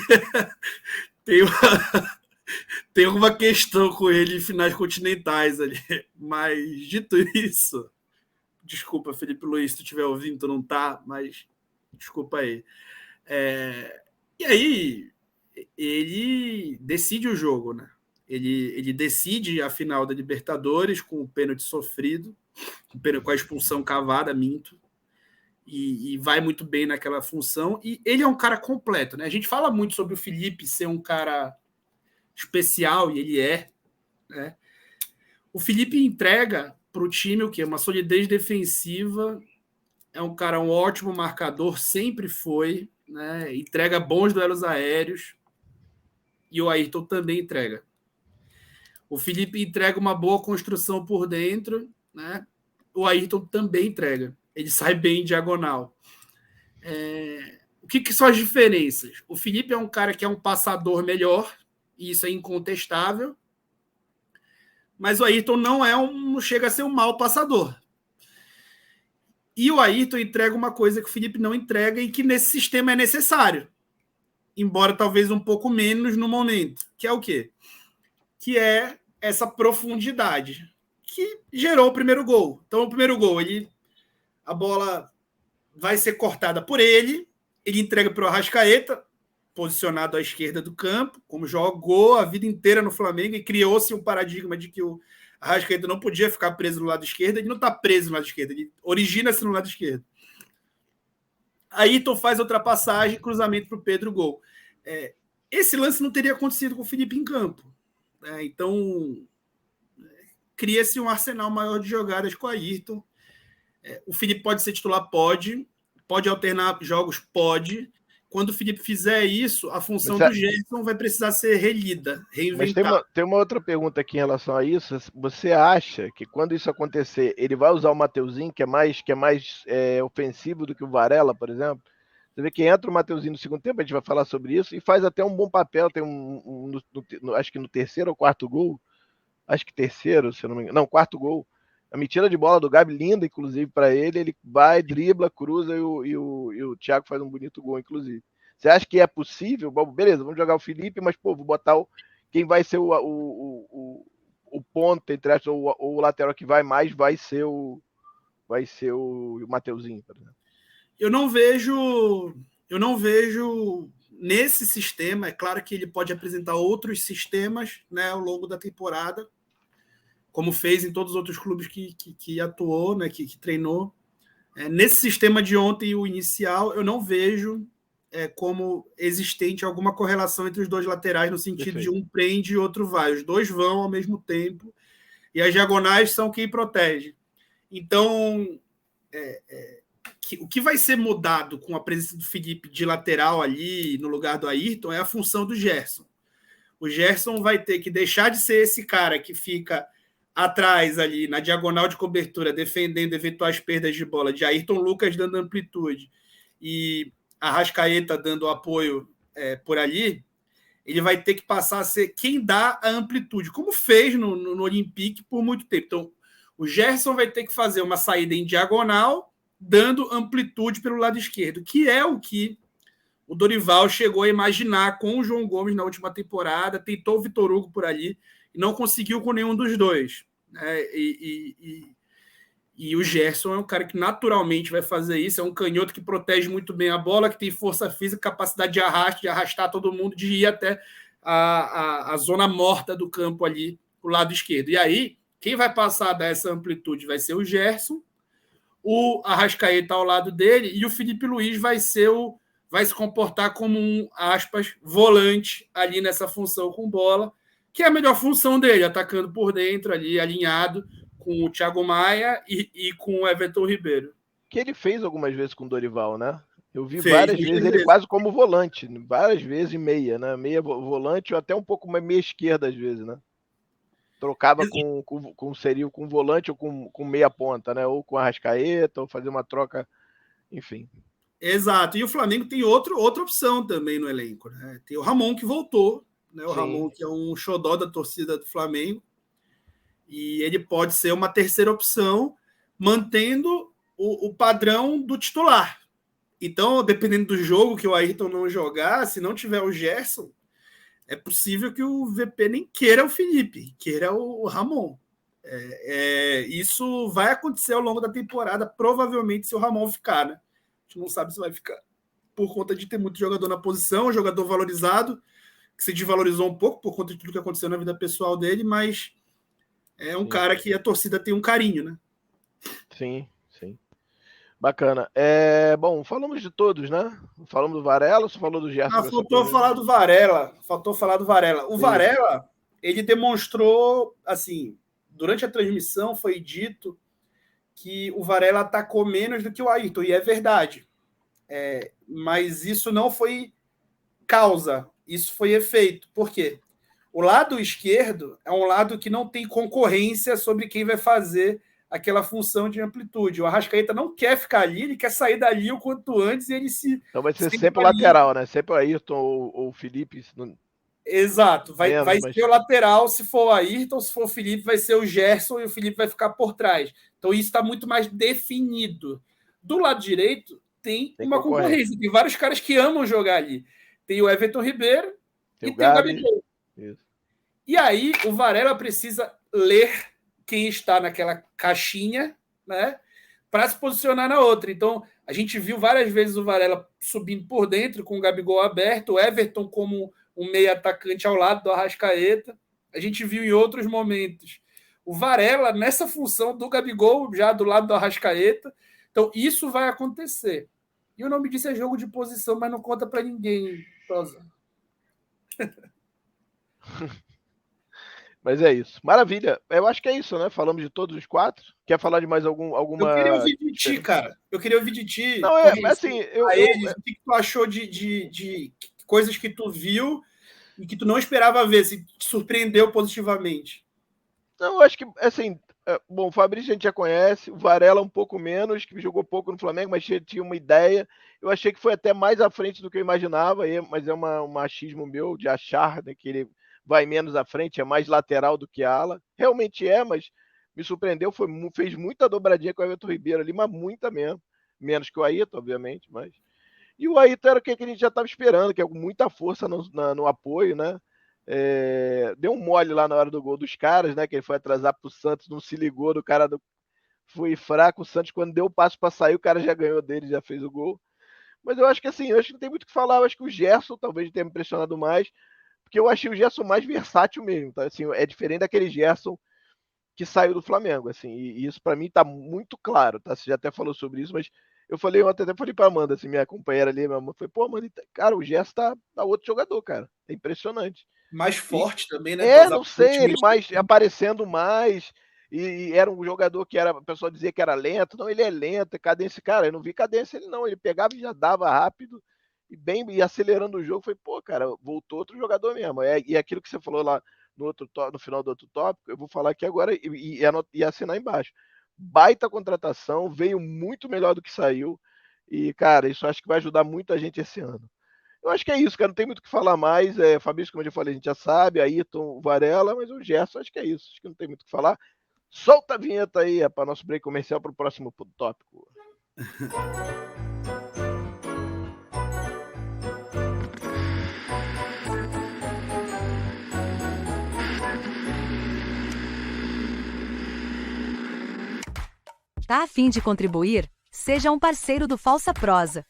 Tem uma questão com ele em finais continentais ali. Mas, dito isso, desculpa, Felipe Luiz, se tu estiver ouvindo, tu não tá, mas desculpa aí. E aí, ele decide o jogo, né? Ele decide a final da Libertadores com o pênalti sofrido, com a expulsão cavada, minto. E vai muito bem naquela função. E ele é um cara completo, né? A gente fala muito sobre o Felipe ser um cara especial, e ele é, né? O Felipe entrega para o time o quê? Uma solidez defensiva, é um cara, um ótimo marcador, sempre foi, né? Entrega bons duelos aéreos, e o Ayrton também entrega. O Felipe entrega uma boa construção por dentro, né? O Ayrton também entrega. Ele sai bem em diagonal. O que são as diferenças? O Felipe é um cara que é um passador melhor, e isso é incontestável, mas o Ayrton não chega a ser um mau passador. E o Ayrton entrega uma coisa que o Felipe não entrega e que nesse sistema é necessário, embora talvez um pouco menos no momento, que é o quê? Que é essa profundidade que gerou o primeiro gol. Então, o primeiro gol, a bola vai ser cortada por ele entrega para o Arrascaeta, posicionado à esquerda do campo, como jogou a vida inteira no Flamengo, e criou-se um paradigma de que o Arrascaeta não podia ficar preso no lado esquerdo. Ele não está preso no lado esquerdo, ele origina-se no lado esquerdo. Ayrton faz outra passagem, cruzamento para o Pedro, gol. Esse lance não teria acontecido com o Felipe em campo. Então, cria-se um arsenal maior de jogadas com o Ayrton. O Felipe pode ser titular? Pode alternar jogos? Pode. Quando o Felipe fizer isso, a função do Gerson vai precisar ser relida, reinventada. Mas tem uma outra pergunta aqui em relação a isso. Você acha que quando isso acontecer, ele vai usar o Mateuzinho, que é mais ofensivo do que o Varela, por exemplo? Você vê que entra o Mateuzinho no segundo tempo, a gente vai falar sobre isso, e faz até um bom papel. Tem acho que no terceiro ou quarto gol, acho que terceiro, se eu não me engano, não, quarto gol. A metida de bola do Gabi, linda, inclusive, para ele vai, dribla, cruza e o Thiago faz um bonito gol, inclusive. Você acha que é possível? Bom, beleza, vamos jogar o Felipe, mas, vou botar quem vai ser o ponta, entre aspas, ou o lateral que vai mais, vai ser o Mateuzinho, por exemplo. Eu não vejo nesse sistema. É claro que ele pode apresentar outros sistemas, né, ao longo da temporada, como fez em todos os outros clubes que atuou, né, que treinou. Nesse sistema de ontem, o inicial, eu não vejo como existente alguma correlação entre os dois laterais, no sentido Perfeito. de um prende e outro vai. Os dois vão ao mesmo tempo, e as diagonais são quem protege. Então, o que vai ser mudado com a presença do Felipe de lateral ali, no lugar do Ayrton, é a função do Gerson. O Gerson vai ter que deixar de ser esse cara que fica atrás ali, na diagonal de cobertura, defendendo eventuais perdas de bola, de Ayrton Lucas dando amplitude e Arrascaeta dando apoio por ali. Ele vai ter que passar a ser quem dá a amplitude, como fez no Olympique por muito tempo. Então, o Gerson vai ter que fazer uma saída em diagonal, dando amplitude pelo lado esquerdo, que é o que o Dorival chegou a imaginar com o João Gomes na última temporada, tentou o Vitor Hugo por ali, e não conseguiu com nenhum dos dois. E o Gerson é um cara que naturalmente vai fazer isso, é um canhoto que protege muito bem a bola, que tem força física, capacidade de arrastar todo mundo, de ir até a zona morta do campo ali, pro lado esquerdo. E aí, quem vai passar dessa amplitude vai ser o Gerson, o Arrascaeta ao lado dele, e o Felipe Luiz vai se comportar como um, aspas, volante ali nessa função com bola, que é a melhor função dele, atacando por dentro ali, alinhado com o Thiago Maia e com o Everton Ribeiro. Que ele fez algumas vezes com o Dorival, né? Eu vi várias vezes ele quase como volante, várias vezes meia, né? Meia volante ou até um pouco mais meia esquerda às vezes, né? Trocava seria com volante ou com meia ponta, né? Ou com a Arrascaeta, ou fazer uma troca, enfim. Exato. E o Flamengo tem outra opção também no elenco, né? Tem o Ramon que voltou, né? O Ramon que é um xodó da torcida do Flamengo. E ele pode ser uma terceira opção, mantendo o padrão do titular. Então, dependendo do jogo que o Ayrton não jogar, se não tiver o Gerson, é possível que o VP nem queira o Felipe, queira o Ramon. Isso vai acontecer ao longo da temporada, provavelmente, se o Ramon ficar, né? A gente não sabe se vai ficar. Por conta de ter muito jogador na posição, jogador valorizado, que se desvalorizou um pouco por conta de tudo que aconteceu na vida pessoal dele, mas é um cara que a torcida tem um carinho, né? Sim. Bacana. Bom, falamos de todos, né? Falamos do Varela, você falou do Gerson. Faltou falar do Varela. O Varela, ele demonstrou, assim, durante a transmissão foi dito que o Varela atacou menos do que o Ayrton, e é verdade. Mas isso não foi causa, isso foi efeito. Por quê? O lado esquerdo é um lado que não tem concorrência sobre quem vai fazer aquela função de amplitude. O Arrascaeta não quer ficar ali, ele quer sair dali o quanto antes e ele se... Então vai ser sempre o lateral, né? Sempre o Ayrton ou o Felipe. Exato. Vai ser o lateral se for o Ayrton, se for o Felipe vai ser o Gerson e o Felipe vai ficar por trás. Então isso está muito mais definido. Do lado direito tem uma concorrência. Tem vários caras que amam jogar ali. Tem o Everton Ribeiro e tem o Gabigol. Isso. E aí o Varela precisa ler quem está naquela caixinha, né, para se posicionar na outra. Então, a gente viu várias vezes o Varela subindo por dentro, com o Gabigol aberto, o Everton como um meio atacante ao lado do Arrascaeta. A gente viu em outros momentos o Varela nessa função do Gabigol, já do lado do Arrascaeta. Então, isso vai acontecer. E o nome disso é jogo de posição, mas não conta para ninguém, Tosa. Mas é isso. Maravilha. Eu acho que é isso, né? Falamos de todos os quatro. Quer falar de mais alguma... Eu queria ouvir de ti, cara. Eu queria ouvir de ti. Não, assim... O que tu achou de coisas que tu viu e que tu não esperava ver, se te surpreendeu positivamente? Não, eu acho que, assim... Bom, o Fabrício a gente já conhece, o Varela um pouco menos, que jogou pouco no Flamengo, mas tinha uma ideia. Eu achei que foi até mais à frente do que eu imaginava, mas é um achismo meu de achar, né, que ele vai menos à frente, é mais lateral do que ala. Realmente mas me surpreendeu, fez muita dobradinha com o Everton Ribeiro ali, mas muita mesmo. Menos que o Ayrton, obviamente, mas... E o Ayrton era o que a gente já estava esperando, que é com muita força no apoio, né? Deu um mole lá na hora do gol dos caras, né? Que ele foi atrasar pro Santos, não se ligou do cara foi fraco. O Santos, quando deu o passo para sair, o cara já ganhou dele, já fez o gol. Mas eu acho que assim, eu acho que não tem muito o que falar. Eu acho que o Gerson talvez tenha me impressionado mais, porque eu achei o Gerson mais versátil mesmo, tá? Assim, é diferente daquele Gerson que saiu do Flamengo, assim, e isso para mim tá muito claro, tá? Você já até falou sobre isso, mas eu falei ontem, até falei pra Amanda, assim, minha companheira ali, minha Amanda, falei, pô, Amanda, cara, o Gerson tá outro jogador, cara, é impressionante. Mais E, forte também, né? Tá não sei, ele mais aparecendo mais, e era um jogador que era, o pessoal dizia que era lento, não, ele é lento, é cadência, cara, eu não vi cadência ele não, ele pegava e já dava rápido, e bem, e acelerando o jogo, foi, pô, cara, voltou outro jogador mesmo, e aquilo que você falou lá no final do outro tópico, eu vou falar aqui agora e assinar embaixo. Baita contratação, veio muito melhor do que saiu, e, cara, isso acho que vai ajudar muito a gente esse ano. Eu acho que é isso, cara. Não tem muito o que falar mais. Fabrício, como eu já falei, a gente já sabe. Ayrton, Varela, mas o Gerson, acho que é isso. Acho que não tem muito o que falar. Solta a vinheta aí, para nosso break comercial para o próximo tópico. Tá a fim de contribuir? Seja um parceiro do Falsa Prosa.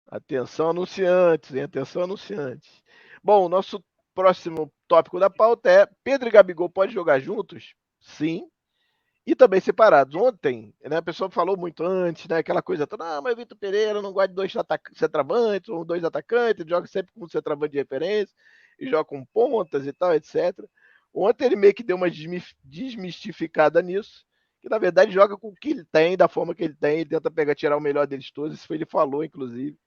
Atenção, anunciantes, hein? Atenção, anunciantes. Bom, o nosso próximo tópico da pauta é: Pedro e Gabigol podem jogar juntos? Sim. E também separados. Ontem, né, a pessoa falou muito antes, né, aquela coisa toda, mas o Vitor Pereira não gosta de dois centroavantes ou dois atacantes, ele joga sempre com centroavante de referência, e joga com pontas e tal, etc. Ontem ele meio que deu uma desmistificada nisso, que na verdade joga com o que ele tem, da forma que ele tem, ele tenta tirar o melhor deles todos, isso foi ele falou, inclusive,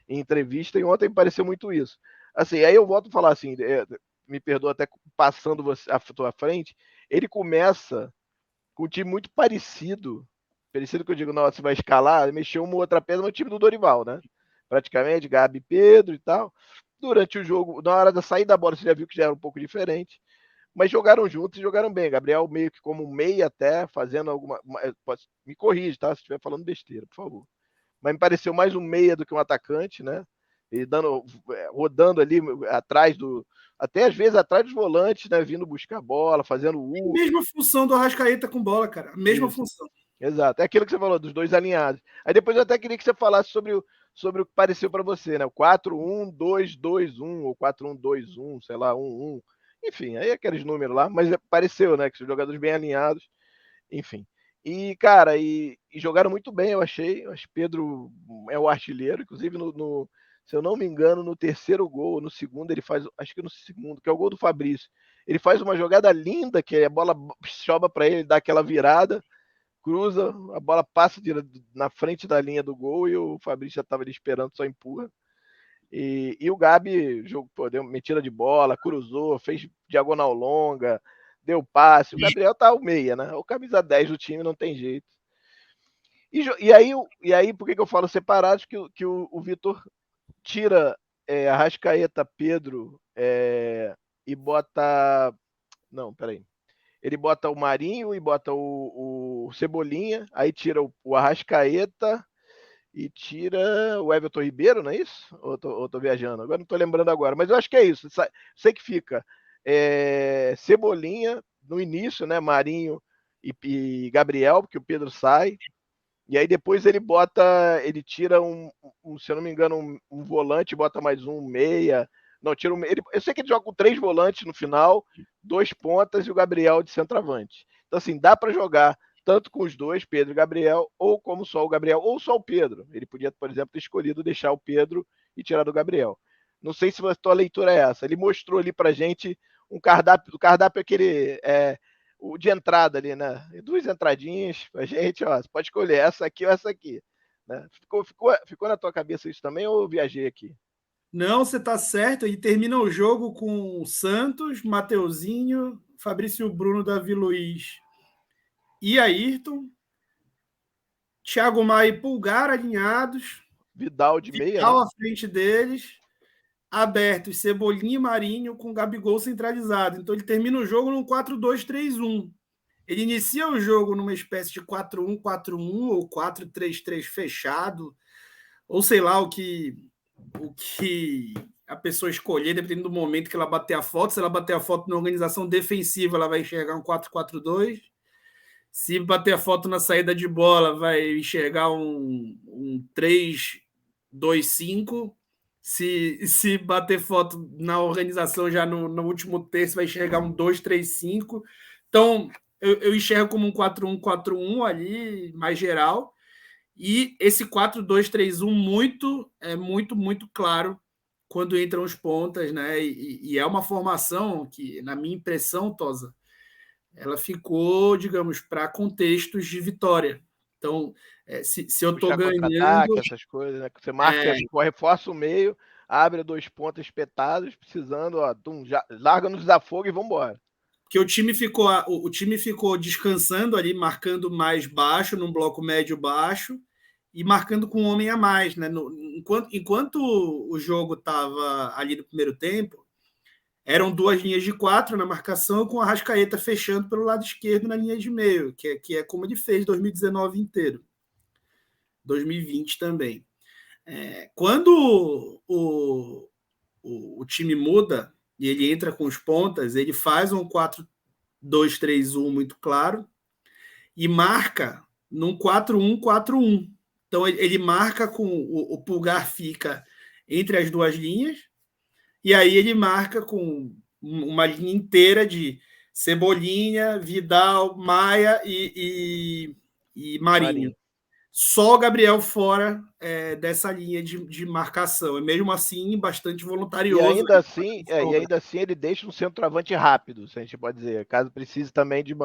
em entrevista, e ontem me pareceu muito isso. Assim, aí eu volto a falar assim, me perdoa até passando você à tua frente, ele começa com um time muito parecido que eu digo, nossa, você vai escalar, mexeu uma outra peça no time do Dorival, né? Praticamente, Gabi, Pedro e tal. Durante o jogo, na hora da saída da bola, você já viu que já era um pouco diferente. Mas jogaram juntos e jogaram bem. Gabriel meio que como meia até, fazendo alguma. Me corrige, tá? Se estiver falando besteira, por favor. Mas me pareceu mais um meia do que um atacante, né? E rodando ali atrás do. Até às vezes atrás dos volantes, né? Vindo buscar bola, fazendo A mesma função do Arrascaeta com bola, cara. A mesma Isso. função. Exato. É aquilo que você falou, dos dois alinhados. Aí depois eu até queria que você falasse sobre o que pareceu para você, né? O 4-1-2-2-1 ou 4-1-2-1, sei lá, 1-1. Enfim, aí aqueles números lá, mas pareceu, né? Que os jogadores bem alinhados, enfim. E, cara, e jogaram muito bem, eu achei. Eu acho que Pedro é o artilheiro, inclusive se eu não me engano, no terceiro gol, no segundo, ele faz, acho que no segundo, que é o gol do Fabrício. Ele faz uma jogada linda, que a bola sobe para ele, dá aquela virada, cruza, a bola passa na frente da linha do gol e o Fabrício já estava ali esperando, só empurra. E o Gabi deu metida de bola, cruzou, fez diagonal longa, deu passe. O Gabriel tá o meia, né? O camisa 10 do time, não tem jeito. E aí por que eu falo separados? Que o Vitor tira Arrascaeta, Pedro e bota. Não, peraí. Ele bota o Marinho e bota o Cebolinha, aí tira o Arrascaeta e tira o Everton Ribeiro, não é isso? Ou tô viajando? Agora não tô lembrando agora, mas eu acho que é isso. Sei que fica Cebolinha no início, né? Marinho e Gabriel, porque o Pedro sai. E aí depois ele tira se eu não me engano, um volante, bota mais um meia. Não, tira eu sei que ele joga com 3 volantes no final, 2 pontas e o Gabriel de centroavante. Então, assim, dá para jogar tanto com os dois, Pedro e Gabriel, ou como só o Gabriel, ou só o Pedro. Ele podia, por exemplo, ter escolhido deixar o Pedro e tirar do Gabriel. Não sei se a tua leitura é essa. Ele mostrou ali pra gente um cardápio, o cardápio é aquele o de entrada ali, né? 2 entradinhas pra gente, ó. Você pode escolher essa aqui ou essa aqui. Né? Ficou na tua cabeça isso também ou eu viajei aqui? Não, você está certo. E termina o jogo com Santos, Mateuzinho, Fabrício Bruno, Davi Luiz e Ayrton, Thiago Maia e Pulgar alinhados. Vidal de meia, Vidal né? à frente deles, abertos Cebolinha e Marinho com Gabigol centralizado. Então ele termina o jogo num 4-2-3-1. Ele inicia o jogo numa espécie de 4-1-4-1 ou 4-3-3 fechado, ou sei lá o que a pessoa escolher, dependendo do momento que ela bater a foto. Se ela bater a foto na organização defensiva, ela vai enxergar um 4-4-2. Se bater a foto na saída de bola, vai enxergar um 3-2-5. Se bater foto na organização já no último terço, vai enxergar um 2-3-5. Então, eu enxergo como um 4-1-4-1 ali, mais geral. E esse 4-2-3-1 muito claro quando entram os pontas, né? E é uma formação que, na minha impressão, Tosa, ela ficou, digamos, para contextos de vitória. Então, se eu estou ganhando... essas coisas, né? Você marca, reforça o meio, abre 2 pontas espetados, precisando, ó, já larga no desafogo e vambora. Porque o time ficou descansando ali, marcando mais baixo, num bloco médio baixo, e marcando com um homem a mais, né? Enquanto o jogo estava ali no primeiro tempo, eram 2 linhas de 4 na marcação, com a Arrascaeta fechando pelo lado esquerdo na linha de meio, que é como ele fez 2019 inteiro. 2020 também. Quando o time muda e ele entra com os pontas, ele faz um 4-2-3-1 muito claro e marca num 4-1-4-1. Então ele marca com o Pulgar fica entre as 2 linhas e aí ele marca com uma linha inteira de Cebolinha, Vidal, Maia e Marinho. Só o Gabriel fora dessa linha de marcação. E mesmo assim, bastante voluntarioso. E ainda assim ele deixa um centroavante rápido, se a gente pode dizer. Caso precise também de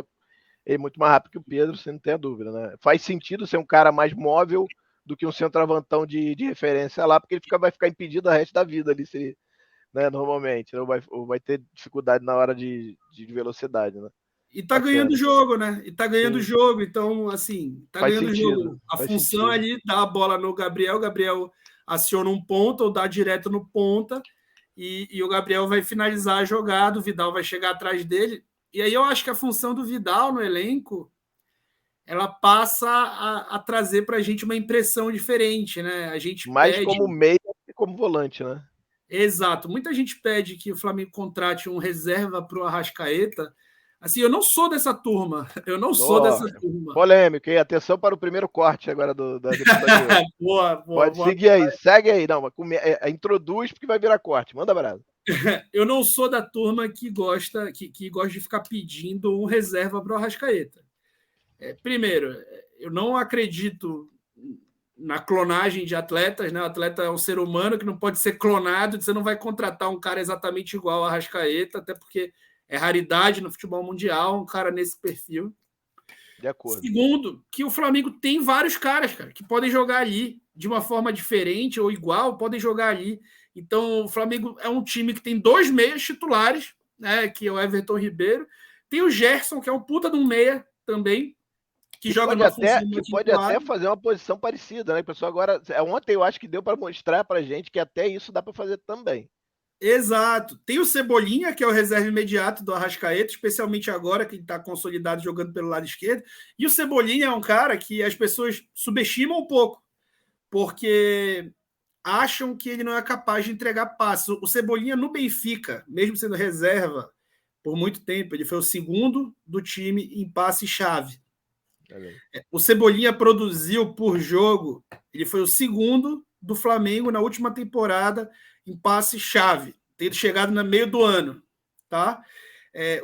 ele muito mais rápido que o Pedro, você não tem a dúvida, né? Faz sentido ser um cara mais móvel do que um centroavantão de referência lá, porque ele vai ficar impedido o resto da vida ali, né, normalmente. Ou vai ter dificuldade na hora de velocidade, né? E tá ganhando o jogo, né? E tá ganhando o jogo, então, assim, tá ganhando o jogo. A função ali, dá a bola no Gabriel, o Gabriel aciona um ponta ou dá direto no ponta, e o Gabriel vai finalizar a jogada, o Vidal vai chegar atrás dele. E aí eu acho que a função do Vidal no elenco, ela passa a trazer pra gente uma impressão diferente, né? A gente mais como meia que como volante, né? Exato. Muita gente pede que o Flamengo contrate um reserva pro Arrascaeta. Assim, eu não sou dessa turma. Eu não sou dessa turma. Polêmico, hein? Atenção para o primeiro corte agora do episódio. Boa. Pode seguir aí, segue aí. Não, introduz porque vai virar corte. Manda brasa. Eu não sou da turma que gosta de ficar pedindo um reserva para o Arrascaeta. Primeiro, eu não acredito na clonagem de atletas, né? O atleta é um ser humano que não pode ser clonado, você não vai contratar um cara exatamente igual ao Arrascaeta, até porque é raridade no futebol mundial um cara nesse perfil. De acordo. Segundo, que o Flamengo tem vários caras, cara, que podem jogar ali de uma forma diferente ou igual, podem jogar ali. Então, o Flamengo é um time que tem 2 meias titulares, né, que é o Everton Ribeiro. Tem o Gerson, que é um puta de um meia também, que joga pode até fazer uma posição parecida, né? O pessoal agora, ontem eu acho que deu para mostrar para gente que até isso dá para fazer também. Exato. Tem o Cebolinha, que é o reserva imediato do Arrascaeta, especialmente agora que ele está consolidado jogando pelo lado esquerdo. E o Cebolinha é um cara que as pessoas subestimam um pouco, porque acham que ele não é capaz de entregar passes. O Cebolinha no Benfica, mesmo sendo reserva por muito tempo, ele foi o segundo do time em passe-chave. O Cebolinha produziu por jogo, ele foi o segundo do Flamengo na última temporada em passe-chave, tendo chegado no meio do ano. Tá?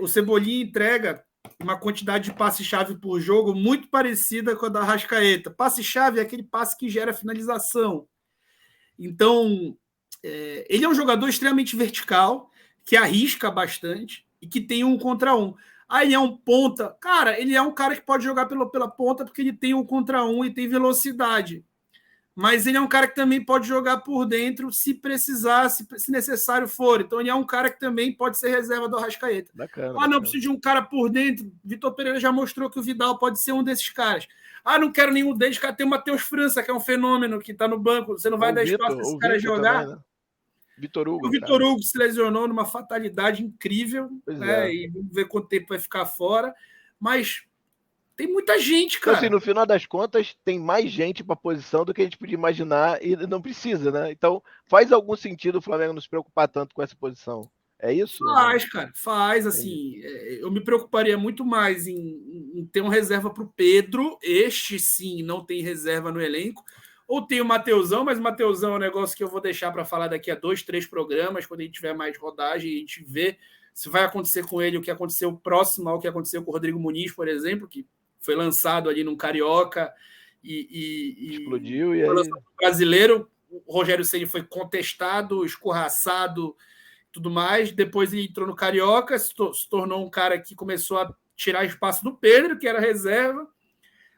O Cebolinha entrega uma quantidade de passe-chave por jogo muito parecida com a da Arrascaeta. Passe-chave é aquele passe que gera finalização. Então, ele é um jogador extremamente vertical, que arrisca bastante e que tem 1 contra 1. Aí ele é um ponta. Cara, ele é um cara que pode jogar pela ponta porque ele tem 1 contra 1 e tem velocidade. Mas ele é um cara que também pode jogar por dentro se precisar, se necessário for. Então ele é um cara que também pode ser reserva do Arrascaeta. Não preciso de um cara por dentro. Vitor Pereira já mostrou que o Vidal pode ser um desses caras. Não quero nenhum deles. Cara, tem o Matheus França, que é um fenômeno, que está no banco. Você não vai dar espaço para esse cara jogar. Também, né? Hugo, o Vitor Hugo se lesionou numa fatalidade incrível, né? E vamos ver quanto tempo vai ficar fora. Mas tem muita gente, cara. Então, assim, no final das contas, tem mais gente para a posição do que a gente podia imaginar e não precisa, né? Então, faz algum sentido o Flamengo não se preocupar tanto com essa posição. É isso? Faz, cara, faz. Assim, eu me preocuparia muito mais em ter uma reserva para o Pedro. Este, sim, não tem reserva no elenco. Ou tem o Mateusão, mas o Mateusão é um negócio que eu vou deixar para falar daqui a 2, 3 programas, quando a gente tiver mais rodagem, a gente vê se vai acontecer com ele o que aconteceu próximo ao que aconteceu com o Rodrigo Muniz, por exemplo, que foi lançado ali num Carioca explodiu e foi aí... lançado no Brasileiro. O Rogério Ceni foi contestado, escorraçado, tudo mais. Depois ele entrou no Carioca, se tornou um cara que começou a tirar espaço do Pedro, que era reserva.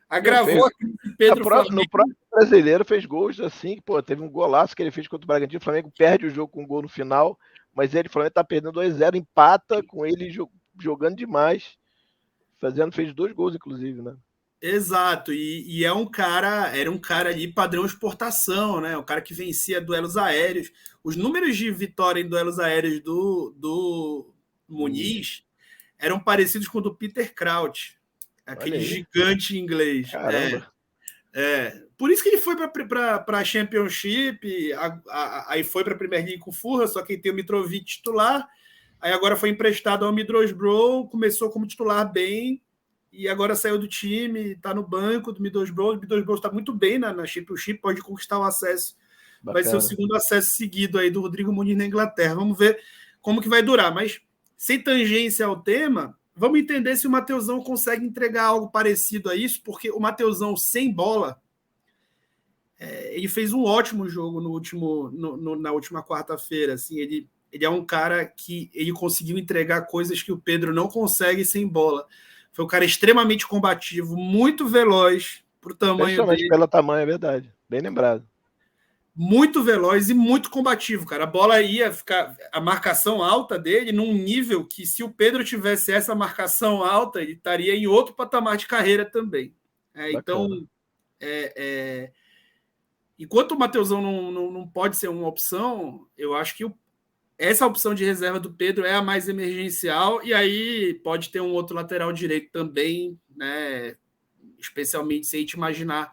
Agravou aquilo que Pedro no próprio Brasileiro fez gols assim, pô, teve um golaço que ele fez contra o Bragantino, o Flamengo perde o jogo com um gol no final, mas ele, o Flamengo tá perdendo 2-0, empata com ele jogando demais, fez 2 gols inclusive, né? Exato, e era um cara ali padrão exportação, né? O cara que vencia duelos aéreos. Os números de vitória em duelos aéreos do Muniz eram parecidos com o do Peter Crouch, aquele gigante inglês. Caramba. Por isso que ele foi para a Championship, aí foi para a Premier League com o Fulham, só que tem o Mitrovic titular, aí agora foi emprestado ao Middlesbrough, começou como titular bem, e agora saiu do time, está no banco do Middlesbrough. O Middlesbrough está muito bem na Championship, pode conquistar o acesso. Bacana. Vai ser o segundo acesso seguido aí do Rodrigo Muniz na Inglaterra. Vamos ver como que vai durar. Mas, sem tangência ao tema, vamos entender se o Mateusão consegue entregar algo parecido a isso, porque o Mateusão sem bola, ele fez um ótimo jogo na última quarta-feira. Assim, ele é um cara que ele conseguiu entregar coisas que o Pedro não consegue sem bola. Foi um cara extremamente combativo, muito veloz pro tamanho dele. Pelo tamanho, é verdade. Bem lembrado. Muito veloz e muito combativo, cara. A bola ia ficar... A marcação alta dele num nível que, se o Pedro tivesse essa marcação alta, ele estaria em outro patamar de carreira também. Então, enquanto o Mateusão não pode ser uma opção, eu acho que essa opção de reserva do Pedro é a mais emergencial, e aí pode ter um outro lateral direito também, né? Especialmente se a gente imaginar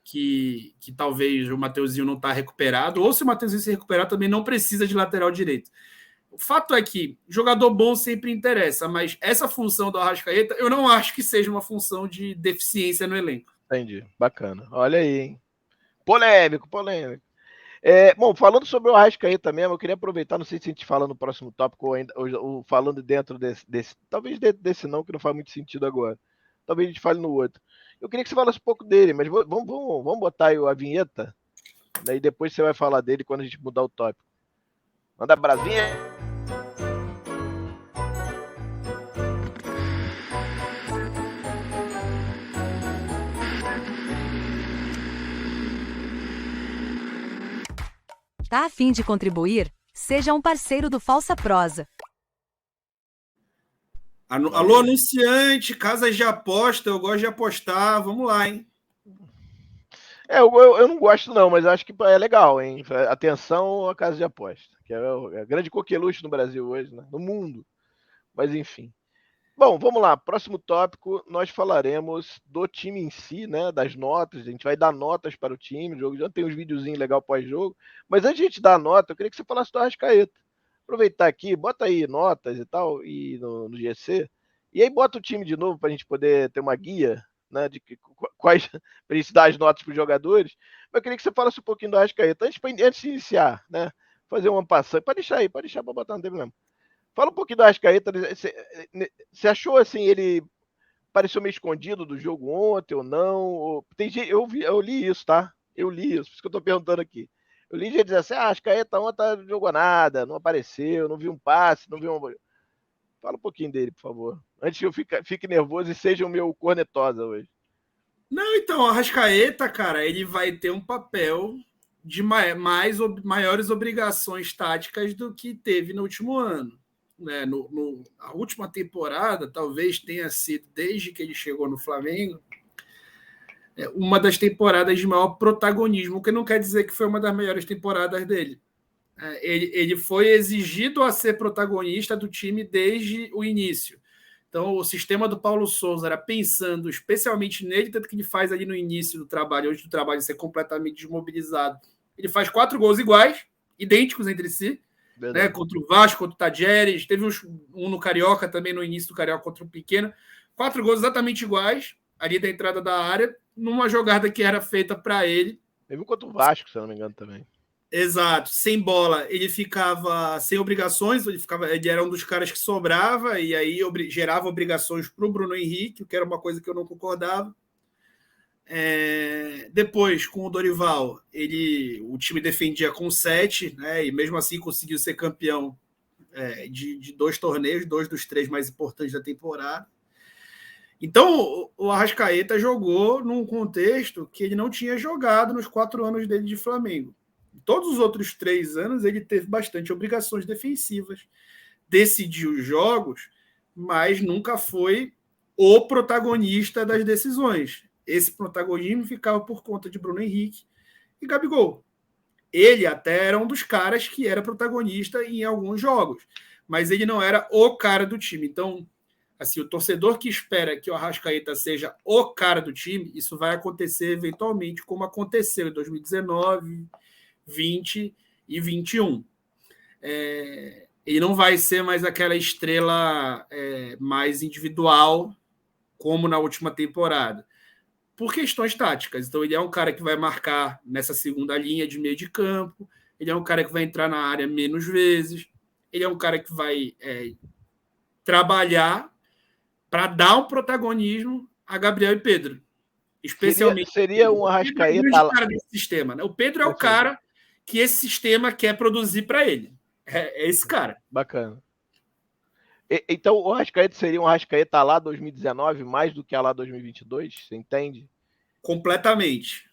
que talvez o Mateuzinho não está recuperado, ou se o Mateuzinho se recuperar, também não precisa de lateral direito. O fato é que jogador bom sempre interessa, mas essa função do Arrascaeta, eu não acho que seja uma função de deficiência no elenco. Entendi, bacana. Olha aí, hein? Polêmico. Bom, falando sobre o Arrascaeta mesmo, eu queria aproveitar, não sei se a gente fala no próximo tópico ou falando dentro desse talvez desse não, que não faz muito sentido agora. Talvez a gente fale no outro. Eu queria que você falasse um pouco dele, mas vamos botar aí a vinheta, daí depois você vai falar dele quando a gente mudar o tópico. Manda brasinha. Tá a fim de contribuir? Seja um parceiro do Falsa Prosa. Alô, anunciante, casas de aposta, eu gosto de apostar, vamos lá, hein? Eu não gosto não, mas acho que é legal, hein? Atenção à casa de aposta, que é a grande coqueluche no Brasil hoje, né? No mundo. Mas enfim. Bom, vamos lá. Próximo tópico, nós falaremos do time em si, né? Das notas. A gente vai dar notas para o time. O jogo já tem uns videozinhos legais pós-jogo. Mas antes de a gente dar a nota, eu queria que você falasse do Arrascaeta. Aproveitar aqui, bota aí notas e tal, e no GC. E aí bota o time de novo para a gente poder ter uma guia, né? De quais para a gente dar as notas para os jogadores. Mas eu queria que você falasse um pouquinho do Arrascaeta. Antes de iniciar, né? Fazer uma passagem. Pode deixar para botar, não tem problema. Fala um pouquinho do Arrascaeta. Você achou assim, ele pareceu meio escondido do jogo ontem ou não? Eu li isso, tá? Eu li isso, por isso que eu tô perguntando aqui. Eu li gente dizer assim, Arrascaeta ontem não jogou nada, não apareceu, não vi um passe, não vi um... Fala um pouquinho dele, por favor. Antes que eu fique nervoso e seja o meu cornetosa hoje. Não, então, o Arrascaeta, cara, ele vai ter um papel de maiores obrigações táticas do que teve no último ano. Né? A última temporada talvez tenha sido, desde que ele chegou no Flamengo, uma das temporadas de maior protagonismo, o que não quer dizer que foi uma das melhores temporadas dele. Ele foi exigido a ser protagonista do time desde o início. Então, o sistema do Paulo Souza era pensando especialmente nele, tanto que ele faz ali no início do trabalho, antes do trabalho ser completamente desmobilizado. Ele faz 4 gols iguais, idênticos entre si, né? Contra o Vasco, contra o Tadjeres, teve um no Carioca também, no início do Carioca contra o Pequeno. 4 gols exatamente iguais, ali da entrada da área, numa jogada que era feita para ele. Teve contra o Vasco, se eu não me engano, também. Exato, sem bola, ele ficava sem obrigações, ele era um dos caras que sobrava, e aí gerava obrigações para o Bruno Henrique, que era uma coisa que eu não concordava. Depois, com o Dorival, o time defendia com 7, né, e mesmo assim conseguiu ser campeão de 2 torneios, 2 dos 3 mais importantes da temporada. Então, o Arrascaeta jogou num contexto que ele não tinha jogado nos 4 anos dele de Flamengo. Todos os outros 3 anos ele teve bastante obrigações defensivas, decidiu os jogos, mas nunca foi o protagonista das decisões. Esse protagonismo ficava por conta de Bruno Henrique e Gabigol. Ele até era um dos caras que era protagonista em alguns jogos, mas ele não era o cara do time. Então, assim, o torcedor que espera que o Arrascaeta seja o cara do time, isso vai acontecer eventualmente, como aconteceu em 2019, 20 e 21. Ele não vai ser mais aquela estrela mais individual como na última temporada, por questões táticas. Então ele é um cara que vai marcar nessa segunda linha de meio de campo, ele é um cara que vai entrar na área menos vezes, ele é um cara que vai trabalhar para dar um protagonismo a Gabriel e Pedro. Especialmente seria um Arrascaeta cara desse sistema, né? O Pedro é o cara que esse sistema quer produzir para ele. É esse cara. Bacana. Então o Arrascaeta seria um Arrascaeta lá 2019 mais do que a lá 2022? Você entende? Completamente.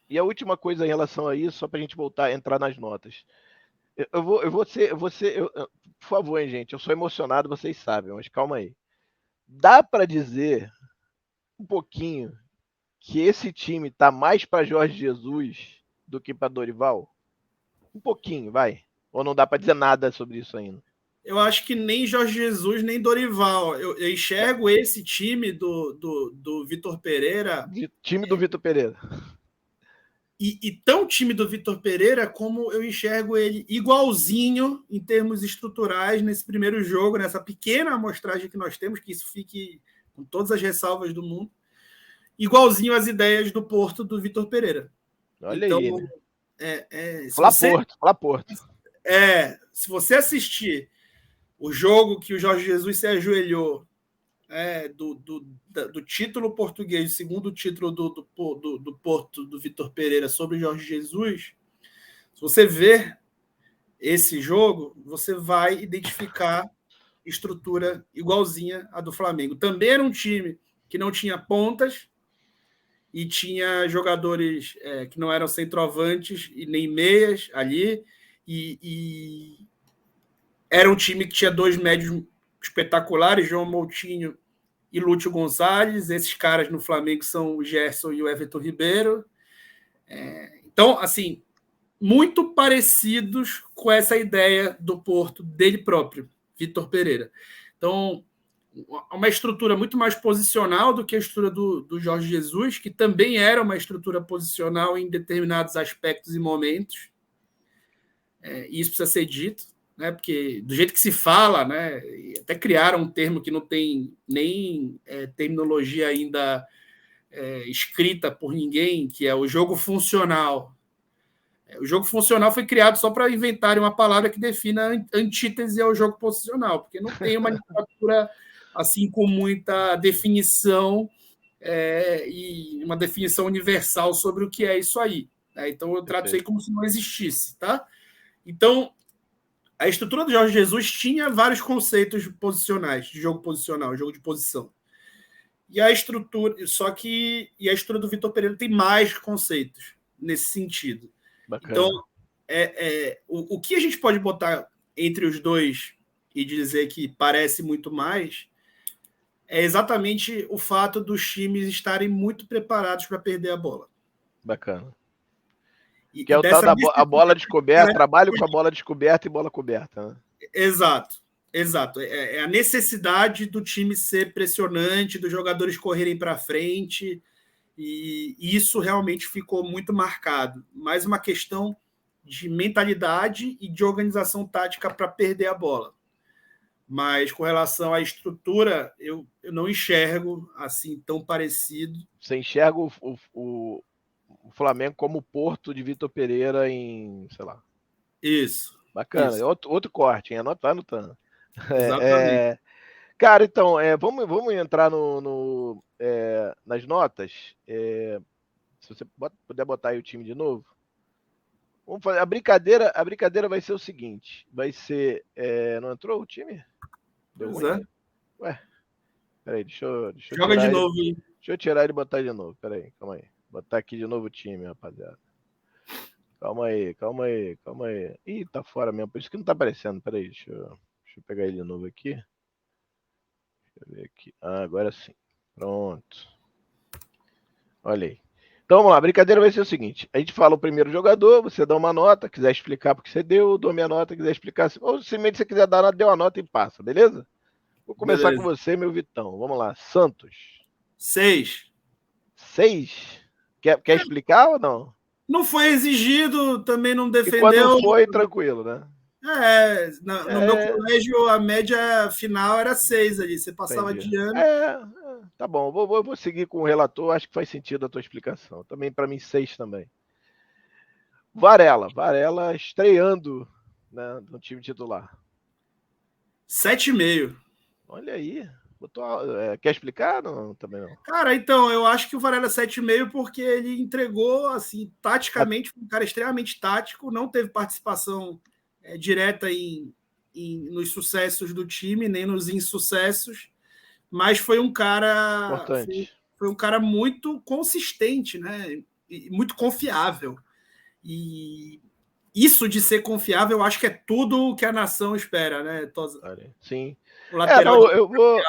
E a última coisa em relação a isso, só para a gente voltar a entrar nas notas. Eu vou ser, por favor, hein, gente, eu sou emocionado, vocês sabem, mas calma aí. Dá para dizer um pouquinho que esse time tá mais para Jorge Jesus do que para Dorival? Um pouquinho, vai. Ou não dá para dizer nada sobre isso ainda? Eu acho que nem Jorge Jesus, nem Dorival. Eu enxergo esse time do Vitor Pereira... Time do Vitor Pereira. E tão time do Vitor Pereira como eu enxergo ele igualzinho em termos estruturais nesse primeiro jogo, nessa pequena amostragem que nós temos, que isso fique com todas as ressalvas do mundo, igualzinho às ideias do Porto do Vitor Pereira. Olha então, aí, né? Fala Porto. Se você assistir o jogo que o Jorge Jesus se ajoelhou do título português, segundo título do Porto, do Vitor Pereira, sobre Jorge Jesus, se você ver esse jogo, você vai identificar estrutura igualzinha à do Flamengo. Também era um time que não tinha pontas e tinha jogadores que não eram centroavantes e nem meias ali, e era um time que tinha 2 médios espetaculares, João Moutinho e Lúcio Gonzalez. Esses caras no Flamengo são o Gerson e o Everton Ribeiro. Então, assim, muito parecidos com essa ideia do Porto, dele próprio, Vitor Pereira. Então, uma estrutura muito mais posicional do que a estrutura do Jorge Jesus, que também era uma estrutura posicional em determinados aspectos e momentos. Isso precisa ser dito, né? Porque do jeito que se fala, né? Até criaram um termo que não tem nem terminologia ainda escrita por ninguém, que é o jogo funcional. O jogo funcional foi criado só para inventarem uma palavra que defina a antítese ao jogo posicional, porque não tem uma literatura assim com muita definição e uma definição universal sobre o que é isso aí. Né? Então eu trato isso aí como se não existisse, tá? Então, a estrutura do Jorge Jesus tinha vários conceitos posicionais, de jogo posicional, jogo de posição. E a estrutura do Vitor Pereira tem mais conceitos nesse sentido. Bacana. Então, o que a gente pode botar entre os dois e dizer que parece muito mais é exatamente o fato dos times estarem muito preparados para perder a bola. Bacana. Que é o tal da bola descoberta, trabalho com a bola descoberta e bola coberta. Né? Exato. É a necessidade do time ser pressionante, dos jogadores correrem para frente, e isso realmente ficou muito marcado. Mais uma questão de mentalidade e de organização tática para perder a bola. Mas com relação à estrutura, eu não enxergo assim tão parecido. Você enxerga o Flamengo como o Porto de Vitor Pereira em, sei lá. Isso. Bacana. Isso. Outro corte, hein? Vai anotando. Exatamente. Cara, então, vamos entrar nas notas. Se você puder botar aí o time de novo. Vamos fazer, a brincadeira vai ser o seguinte. Vai ser... não entrou o time? Deu Pois ruim? é. Ué, peraí, deixa eu Joga tirar de ele. novo aí. Deixa eu tirar ele e botar de novo. Peraí, calma aí. Botar aqui de novo o time, rapaziada. Calma aí. Ih, tá fora mesmo. Por isso que não tá aparecendo. Peraí, deixa eu pegar ele de novo aqui. Deixa eu ver aqui. Ah, agora sim. Pronto. Olha aí. Então vamos lá, a brincadeira vai ser o seguinte: a gente fala o primeiro jogador, você dá uma nota, quiser explicar porque você deu, eu dou minha nota, quiser explicar, ou simplesmente você quiser dar nota, deu a nota e passa, beleza? Vou começar Beleza. com você, meu Vitão. Vamos lá, Santos. 6. 6? Quer explicar ou não? Não foi exigido, também não E defendeu. quando foi, tranquilo, né? No meu colégio, a média final era 6 ali. Você passava Entendi. de ano. Tá bom. Vou seguir com o relator. Acho que faz sentido a tua explicação. Também, para mim, 6 também. Varela estreando, né, no time titular. 7,5. Olha aí. Quer explicar? Não, também não. Cara, então, eu acho que o Varela é 7,5 porque ele entregou, assim, taticamente, um cara extremamente tático, não teve participação direta nos sucessos do time, nem nos insucessos, mas foi um cara Importante. foi um cara muito consistente, né? E muito confiável. E isso de ser confiável, eu acho que é tudo o que a nação espera, né, Tosa? Sim. O lateral eu vou...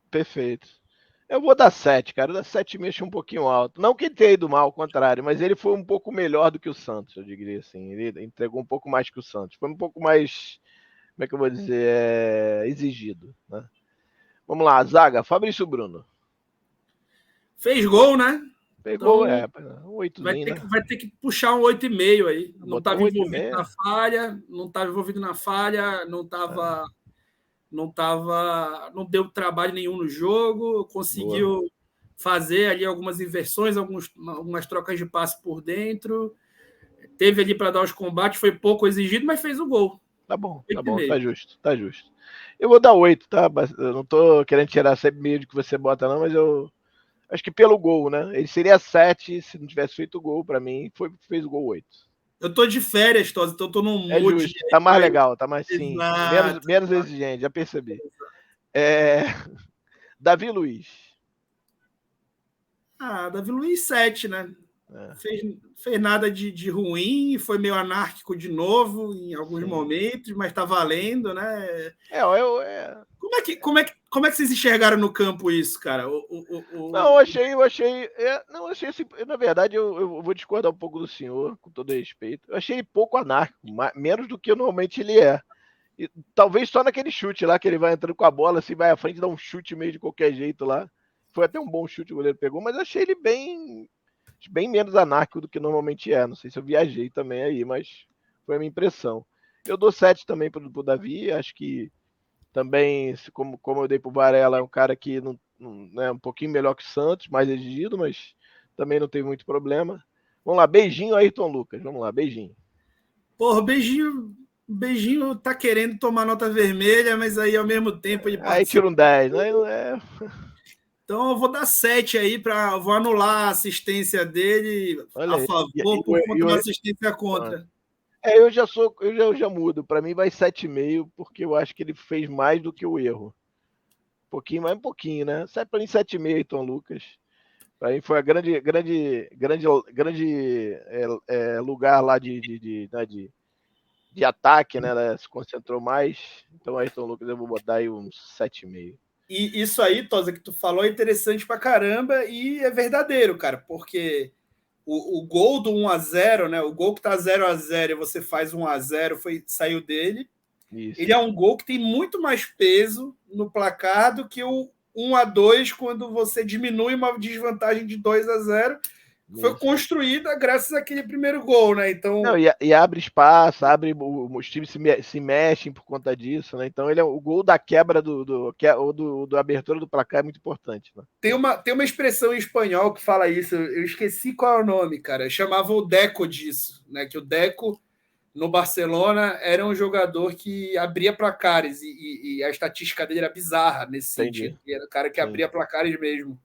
Perfeito. Eu vou dar 7, cara. Eu dar 7,5 achei um pouquinho alto. Não que ele tenha ido mal, ao contrário, mas ele foi um pouco melhor do que o Santos, eu diria assim. Ele entregou um pouco mais que o Santos. Foi um pouco mais, como é que eu vou dizer, exigido, né? Vamos lá, zaga, Fabrício Bruno. Fez gol, né? Pegou, então, um 8zinho, vai ter que puxar um 8,5 aí. Não Botou estava um envolvido na falha, não deu trabalho nenhum no jogo, conseguiu fazer ali algumas inversões, algumas trocas de passe por dentro, teve ali para dar os combates, foi pouco exigido, mas fez o gol. Tá bom, tá justo. Eu vou dar 8, tá? Eu não tô querendo tirar sempre meio de que você bota não, mas eu acho que pelo gol, né? Ele seria 7 se não tivesse feito o gol, pra mim, fez o gol 8. Eu tô de férias, Tosa, então eu tô num mood. Justo, tá mais legal, tá mais sim. Exato, menos exigente, já percebi. Davi Luiz. Davi Luiz 7, né? Fez nada de ruim, foi meio anárquico de novo em alguns momentos, mas tá valendo, né? Como é que vocês enxergaram no campo isso, cara? Não, eu achei assim, na verdade, eu vou discordar um pouco do senhor, com todo respeito. Eu achei ele pouco anárquico, menos do que normalmente ele é. E, talvez só naquele chute lá, que ele vai entrando com a bola, assim, vai à frente, dá um chute meio de qualquer jeito lá. Foi até um bom chute, o goleiro pegou, mas eu achei ele bem menos anárquico do que normalmente é. Não sei se eu viajei também aí, mas foi a minha impressão. Eu dou 7 também pro Davi, acho que também, como eu dei pro Varela, é um cara que não é um pouquinho melhor que o Santos, mais exigido, mas também não tem muito problema. Vamos lá, beijinho Ayrton Lucas. Vamos lá, beijinho. Porra, beijinho tá querendo tomar nota vermelha, mas aí ao mesmo tempo ele Aí tira um 10, né? Então eu vou dar 7 aí, vou anular a assistência dele. Olha a favor, por conta da assistência contra. Eu já mudo. Para mim vai 7,5, porque eu acho que ele fez mais do que o erro. Um pouquinho, né? Sai para mim 7,5, Ayrton Lucas. Para mim foi a grande lugar lá de ataque, né? Se concentrou mais. Então, Ayrton Lucas, eu vou botar aí uns 7,5. E isso aí, Tosa, que tu falou é interessante pra caramba e é verdadeiro, cara, porque o gol do 1-0, né? O gol que tá 0-0 e você faz 1-0, saiu dele. Isso. Ele é um gol que tem muito mais peso no placar do que o 1-2 quando você diminui uma desvantagem de 2-0. foi construída graças àquele primeiro gol, né? Então, não, e abre espaço, os times se mexem por conta disso, né? Então o gol da quebra do abertura do placar é muito importante, né? tem uma expressão em espanhol que fala isso, eu esqueci qual é o nome, cara. Eu chamava o Deco disso, né? Que o Deco no Barcelona era um jogador que abria placares e a estatística dele era bizarra nesse Entendi. sentido. Ele era o cara que abria placares mesmo.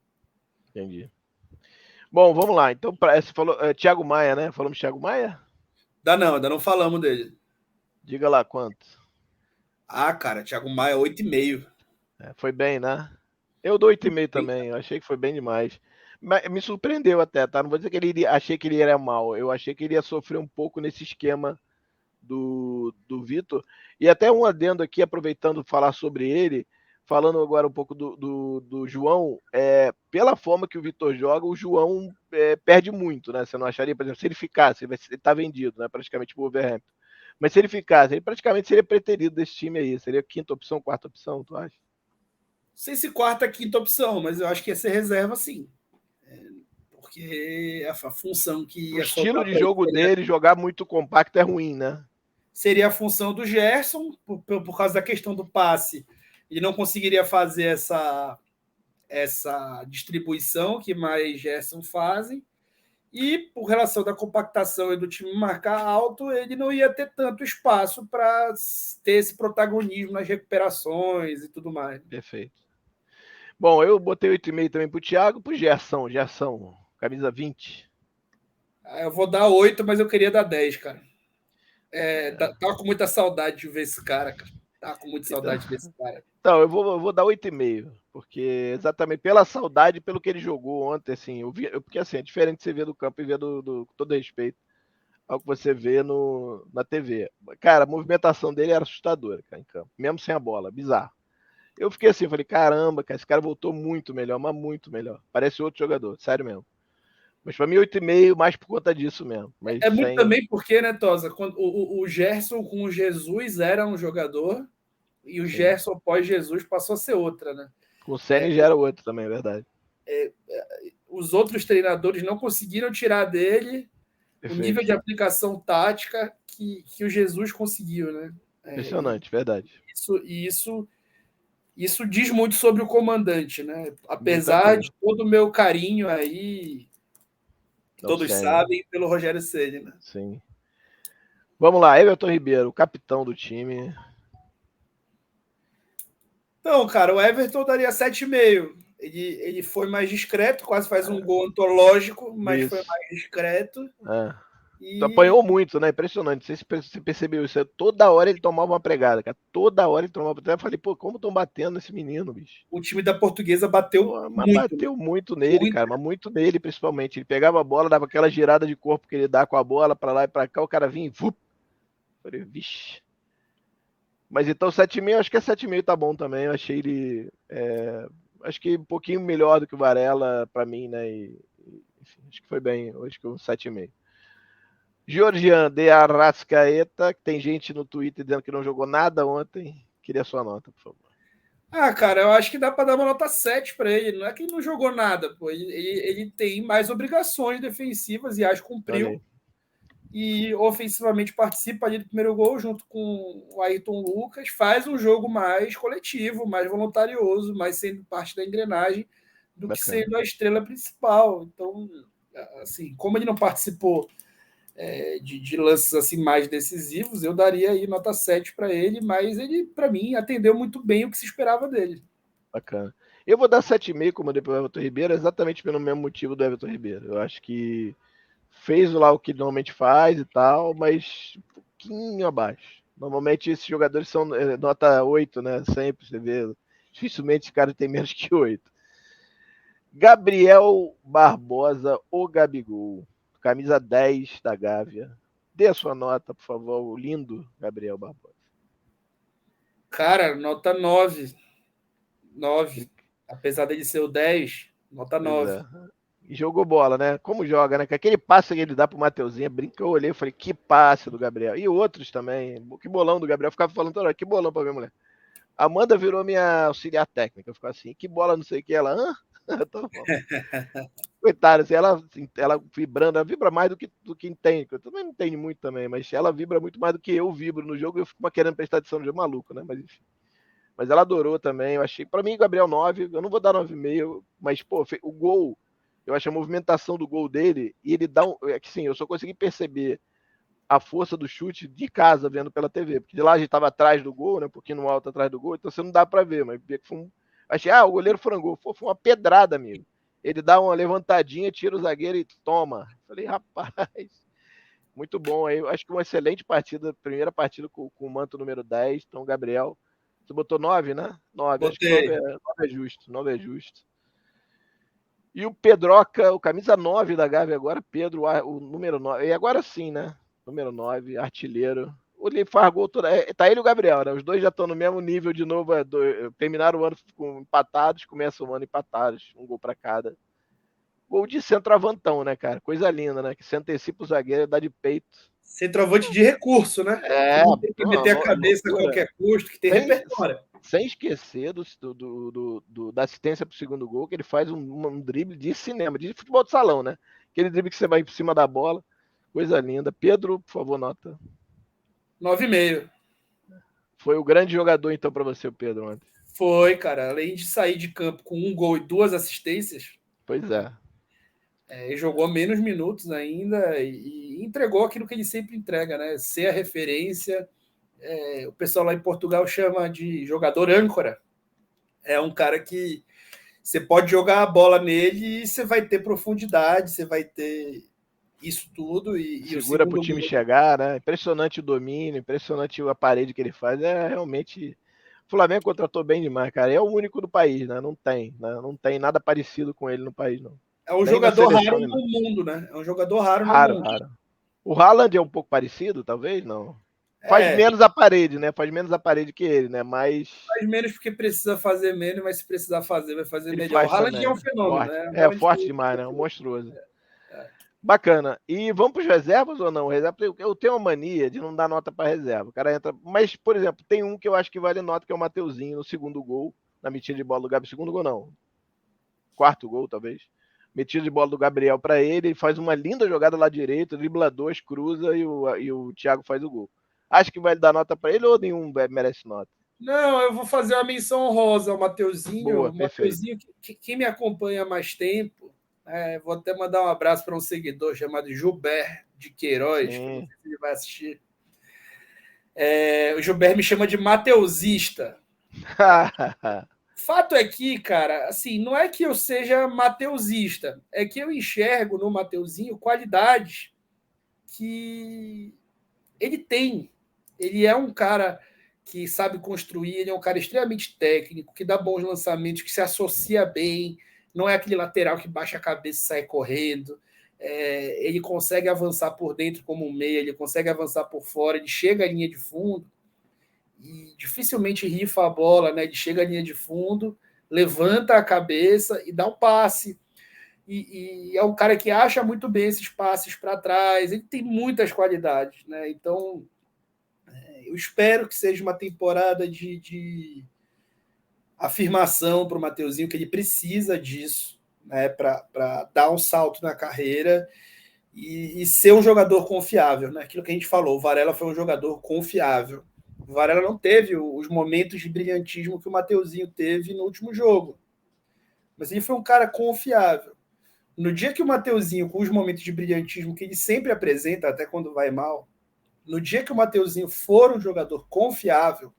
Entendi. Bom, vamos lá. Então, você falou Thiago Maia, né? Falamos de Thiago Maia? Ainda não falamos dele. Diga lá quanto. Ah, cara, Thiago Maia, 8,5. Foi bem, né? Eu dou 8,5 também. Eu achei que foi bem demais. Mas me surpreendeu até, tá? Não vou dizer que achei que ele era mal. Eu achei que ele ia sofrer um pouco nesse esquema do Vitor. E até um adendo aqui, aproveitando falar sobre ele, falando agora um pouco do João, pela forma que o Vitor joga, o João perde muito, né? Você não acharia, por exemplo, se ele ficasse, ele tá vendido, né? Praticamente pro Wolverhampton. Mas se ele ficasse, ele praticamente seria preterido desse time aí. Seria quinta opção, quarta opção, tu acha? Não sei se quarta, quinta opção, mas eu acho que ia ser reserva, sim. Porque a função que O ia estilo de jogo dele, jogar muito compacto, é ruim, né? seria a função do Gerson, por causa da questão do passe. Ele não conseguiria fazer essa distribuição que mais Gerson fazem. E por relação da compactação e do time marcar alto, ele não ia ter tanto espaço para ter esse protagonismo nas recuperações e tudo mais. Perfeito. Bom, eu botei 8,5 também pro Thiago, pro Gerson, camisa 20. Eu vou dar 8, mas eu queria dar 10, cara. Tava com muita saudade de ver esse cara, cara. Tava com muita saudade desse cara. Então, eu vou dar 8,5, porque exatamente pela saudade, pelo que ele jogou ontem, assim, porque assim, é diferente de você ver do campo e ver com todo respeito ao que você vê na TV. Cara, a movimentação dele era assustadora, cara, em campo, mesmo sem a bola, bizarro. Eu fiquei assim, falei, caramba, cara, esse cara voltou muito melhor, mas muito melhor. Parece outro jogador, sério mesmo. Mas pra mim, 8,5, mais por conta disso mesmo. Mas muito também porque, né, Tosa, quando o Gerson com o Jesus era um jogador e o Gerson pós-Jesus passou a ser outra, né? Com o Ceni já era outro também, é verdade. Os outros treinadores não conseguiram tirar dele Perfeito. O nível de aplicação tática que o Jesus conseguiu, né? Impressionante, verdade. Isso diz muito sobre o comandante, né? Apesar de todo o meu carinho aí, todos sabem, pelo Rogério Ceni, né? Sim. Vamos lá, Everton Ribeiro, o capitão do time. Então, cara, o Everton daria 7,5. Ele foi mais discreto, quase faz um gol antológico, mas foi mais discreto. E... apanhou muito, né? Impressionante. Você percebeu isso? Toda hora ele tomava uma pregada, cara. Toda hora ele tomava uma pregada. Eu falei, pô, como estão batendo nesse menino, bicho? O time da Portuguesa bateu muito. Bateu muito nele, cara. Mas muito nele, principalmente. Ele pegava a bola, dava aquela girada de corpo que ele dá com a bola pra lá e pra cá. O cara vinha e... Eu falei, vixe. Mas então 7,5, acho que 7,5 tá bom também. Eu achei ele... acho que um pouquinho melhor do que o Varela pra mim, né? Enfim, acho que foi bem. Acho que um 7,5. Georgian de Arrascaeta, que tem gente no Twitter dizendo que não jogou nada ontem. Queria a sua nota, por favor. Ah, cara, eu acho que dá para dar uma nota 7 para ele. Não é que ele não jogou nada, pô. Ele tem mais obrigações defensivas e acho que cumpriu. E ofensivamente participa ali do primeiro gol junto com o Ayrton Lucas. Faz um jogo mais coletivo, mais voluntarioso, mais sendo parte da engrenagem do que sendo a estrela principal. Então, assim, como ele não participou de lances assim mais decisivos, eu daria aí nota 7 para ele, mas ele, para mim, atendeu muito bem o que se esperava dele. Bacana. Eu vou dar 7,5, como eu dei para o Everton Ribeiro, exatamente pelo mesmo motivo do Everton Ribeiro. Eu acho que fez lá o que normalmente faz e tal, mas um pouquinho abaixo. Normalmente esses jogadores são nota 8, né? Sempre, você vê. Dificilmente esse cara tem menos que 8. Gabriel Barbosa, o Gabigol. Camisa 10 da Gávea. Dê a sua nota, por favor, o lindo Gabriel Barbosa. Cara, nota 9. 9. Apesar dele ser o 10, nota 9. E jogou bola, né? Como joga, né? Aquele passe que ele dá pro Mateuzinho, brinca, eu olhei e falei, que passe do Gabriel. E outros também. Que bolão do Gabriel. Eu ficava falando toda hora, que bolão pra minha mulher. Amanda virou minha auxiliar técnica. Eu ficava assim, que bola, não sei o que. Ela, hã? Tá bom. Coitada, assim, ela vibrando, ela vibra mais do que entende. Eu também não entendo muito também, mas ela vibra muito mais do que eu vibro no jogo. Eu fico querendo prestar atenção no jogo maluco, né? Mas enfim. Mas ela adorou também. Eu achei. Pra mim, Gabriel 9, eu não vou dar 9,5, mas, pô, o gol, eu acho a movimentação do gol dele, e ele dá um. É que sim, eu só consegui perceber a força do chute de casa, vendo pela TV. Porque de lá a gente tava atrás do gol, né? Um pouquinho no alto atrás do gol, então você não dá pra ver, mas foi achei, o goleiro frangou. Pô, foi uma pedrada, amigo. Ele dá uma levantadinha, tira o zagueiro e toma. Falei, rapaz, muito bom aí. Acho que uma excelente partida, primeira partida com o manto número 10. Então, Gabriel, você botou 9, né? 9. Acho que 9 Botei. 9 é justo. 9 é justo. E o Pedroca, o camisa 9 da Gávea agora, Pedro, o número 9. E agora sim, né? Número 9, artilheiro. Ele faz gol toda. Tá ele e o Gabriel, né? Os dois já estão no mesmo nível de novo. Terminaram o ano empatados, começam o ano empatados, um gol para cada. Gol de centroavantão, né, cara? Coisa linda, né? Que se antecipa o zagueiro, dá de peito. Centroavante de recurso, né? Que É, não tem que meter a cabeça a loucura. qualquer custo, que tem Sem, repertório. sem esquecer da assistência pro segundo gol, que ele faz um drible de cinema, de futebol de salão, né? Aquele drible que você vai por cima da bola. Coisa linda. Pedro, por favor, nota. 9,5. Foi o grande jogador, então, para você, o Pedro, ontem. Foi, cara. Além de sair de campo com 1 gol e 2 assistências, Pois é. ele jogou menos minutos ainda e entregou aquilo que ele sempre entrega, né? Ser a referência. O pessoal lá em Portugal chama de jogador âncora. É um cara que você pode jogar a bola nele e você vai ter profundidade, você vai ter isso tudo. E o Segura pro segundo time gol. chegar, né? Impressionante o domínio, impressionante a parede que ele faz. É realmente. O Flamengo contratou bem demais, cara. É o único do país, né? Não tem, né? Não tem nada parecido com ele no país, não. É um Nem na jogador raro seleção, no não. mundo, né? É um jogador raro no Raro, mundo. raro. O Haaland é um pouco parecido, talvez, não. Faz É, menos a parede, né? Faz menos a parede que ele, né? Mas faz menos porque precisa fazer menos, mas se precisar fazer, vai fazer ele melhor. O faz Haaland é também, um né? fenômeno, Forte. né? O É Haaland forte tem. demais, né? Um monstruoso. Bacana. E vamos para os reservas ou não? Reserva, eu tenho uma mania de não dar nota para reserva. O cara entra. Mas, por exemplo, tem um que eu acho que vale nota, que é o Mateuzinho, no segundo gol, na metida de bola do Gabriel. Segundo gol, não. Quarto gol, talvez. Metida de bola do Gabriel para ele, faz uma linda jogada lá direito, dribla dois, cruza e o Thiago faz o gol. Acho que vai dar nota para ele ou nenhum merece nota? Não, eu vou fazer uma menção honrosa ao Mateuzinho. Boa, O perfeito. Mateuzinho, quem me acompanha há mais tempo, vou até mandar um abraço para um seguidor chamado Gilbert de Queiroz, que eu não Sim. sei se ele vai assistir. O Gilbert me chama de Mateusista. Fato é que, cara, assim, não é que eu seja mateusista, é que eu enxergo no Mateuzinho qualidades que ele tem. Ele é um cara que sabe construir, ele é um cara extremamente técnico, que dá bons lançamentos, que se associa bem, não é aquele lateral que baixa a cabeça e sai correndo. Ele consegue avançar por dentro como um meia, ele consegue avançar por fora, ele chega à linha de fundo e dificilmente rifa a bola, né? Ele chega à linha de fundo, levanta a cabeça e dá um passe. E é um cara que acha muito bem esses passes para trás. Ele tem muitas qualidades, né? Então, eu espero que seja uma temporada de afirmação para o Mateuzinho, que ele precisa disso, né? Para dar um salto na carreira e ser um jogador confiável, né? Aquilo que a gente falou, o Varela foi um jogador confiável. O Varela não teve os momentos de brilhantismo que o Mateuzinho teve no último jogo. Mas ele foi um cara confiável. No dia que o Mateuzinho, com os momentos de brilhantismo que ele sempre apresenta, até quando vai mal, no dia que o Mateuzinho for um jogador confiável,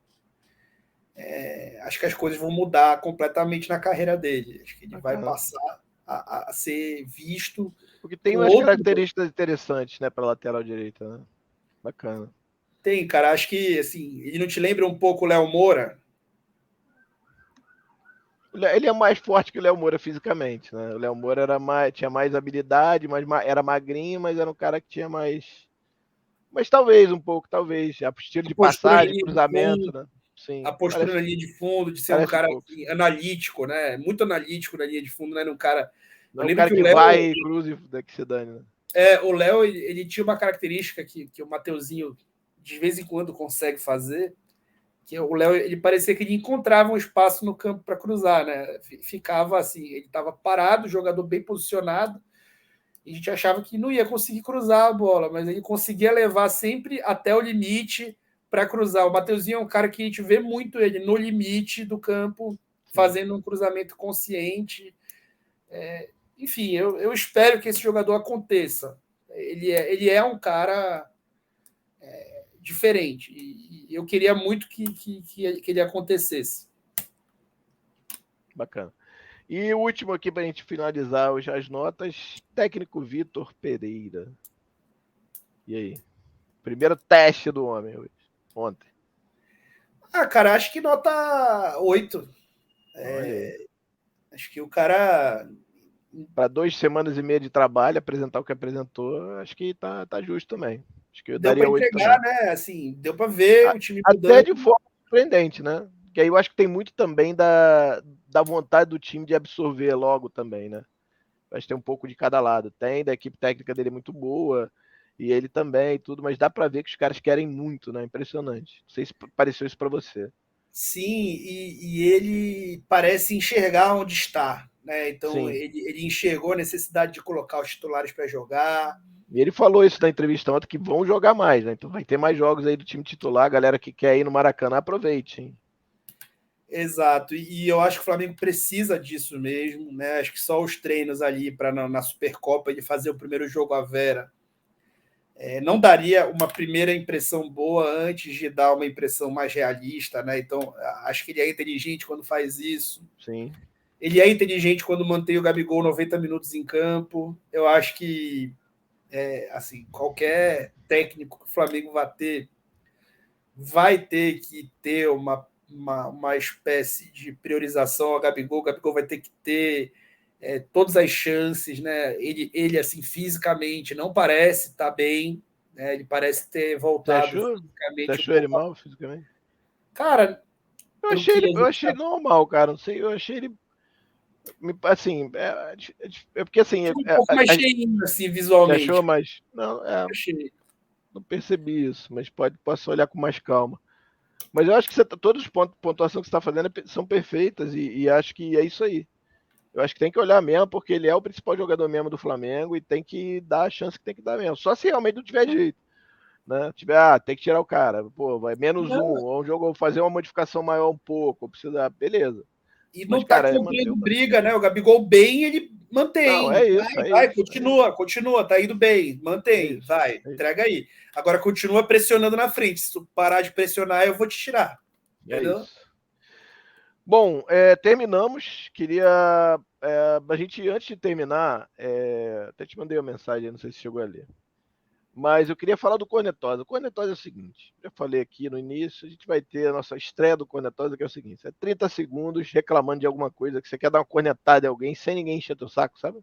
acho que as coisas vão mudar completamente na carreira dele. Acho que ele vai passar a ser visto Porque tem com umas outro. características interessantes, né, para lateral direita, né? Bacana. Tem, cara, acho que assim, ele não te lembra um pouco o Léo Moura? Ele é mais forte que o Léo Moura fisicamente, né? O Léo Moura tinha mais habilidade, era magrinho, mas era um cara que tinha mais. Mas talvez, um pouco, talvez. O estilo A de postura na passagem, linha de cruzamento, fundo, né? a Sim, postura na linha de fundo, de ser um parece um cara pouco. assim, analítico, né? Muito analítico na linha de fundo, né? Um cara. Não Eu é o lembro cara que o que Léo, vai, cruza e que se dane, né? o Léo, ele tinha uma característica que o Mateuzinho de vez em quando consegue fazer, que o Léo, ele parecia que ele encontrava um espaço no campo para cruzar, né? Ficava assim, ele estava parado, jogador bem posicionado, e a gente achava que não ia conseguir cruzar a bola, mas ele conseguia levar sempre até o limite para cruzar. O Mateuzinho é um cara que a gente vê muito ele no limite do campo, fazendo um cruzamento consciente. Enfim, eu espero que esse jogador aconteça. Ele é um cara diferente. E eu queria muito que ele acontecesse. Bacana. E o último aqui para a gente finalizar hoje as notas, técnico Vitor Pereira. E aí? Primeiro teste do homem hoje, ontem. Cara, acho que nota 8. Acho que o cara... Para 2 semanas e meia de trabalho, apresentar o que apresentou, acho que tá justo também. Acho que eu deu daria para 8 entregar, também. né? Assim, deu para ver o time mudando. Até de forma surpreendente, né? Que aí eu acho que tem muito também da vontade do time de absorver logo também, né? Acho que tem um pouco de cada lado. Tem da equipe técnica dele muito boa, e ele também, tudo, mas dá para ver que os caras querem muito, né? Impressionante. Não sei se pareceu isso para você. Sim, e ele parece enxergar onde está, né? Então ele enxergou a necessidade de colocar os titulares para jogar. E ele falou isso na entrevista ontem, que vão jogar mais, né? Então vai ter mais jogos aí do time titular. A galera que quer ir no Maracanã, aproveite, hein? Exato, e eu acho que o Flamengo precisa disso mesmo, né? Acho que só os treinos ali para na Supercopa ele fazer o primeiro jogo à Vera não daria uma primeira impressão boa antes de dar uma impressão mais realista, né? Então acho que ele é inteligente quando faz isso. Sim. Ele é inteligente quando mantém o Gabigol 90 minutos em campo. Eu acho que assim, qualquer técnico que o Flamengo vai ter que ter uma espécie de priorização ao Gabigol. O Gabigol vai ter que ter todas as chances, né? Ele assim, fisicamente, não parece estar bem, né? Ele parece ter voltado fisicamente. Você achou ele mal fisicamente? Cara, eu achei ele normal, cara. Não sei, eu achei ele. Assim, porque assim. Um pouco mais cheinho, assim, visualmente. Você achou mais. Não, não percebi isso, mas posso olhar com mais calma. Mas eu acho que todos os pontuação que você está fazendo são perfeitas e acho que é isso aí. Eu acho que tem que olhar mesmo, porque ele é o principal jogador mesmo do Flamengo e tem que dar a chance que tem que dar mesmo. Só se realmente não tiver jeito. Né? Tem que tirar o cara. Pô, vai menos ou um jogo, ou fazer uma modificação maior um pouco, ou precisa. Beleza. E não está cumprindo briga, né? O Gabigol bem, ele mantém. Não, é isso. Vai, continua, tá indo bem, mantém, vai, entrega aí. Agora continua pressionando na frente. Se tu parar de pressionar, eu vou te tirar. Entendeu? Isso. Bom, terminamos. Queria. A gente, antes de terminar, até te mandei uma mensagem, não sei se chegou a ler. Mas eu queria falar do Cornetosa. O Cornetosa é o seguinte, já falei aqui no início, a gente vai ter a nossa estreia do Cornetosa, que é o seguinte, 30 segundos reclamando de alguma coisa, que você quer dar uma cornetada em alguém, sem ninguém encher teu saco, sabe?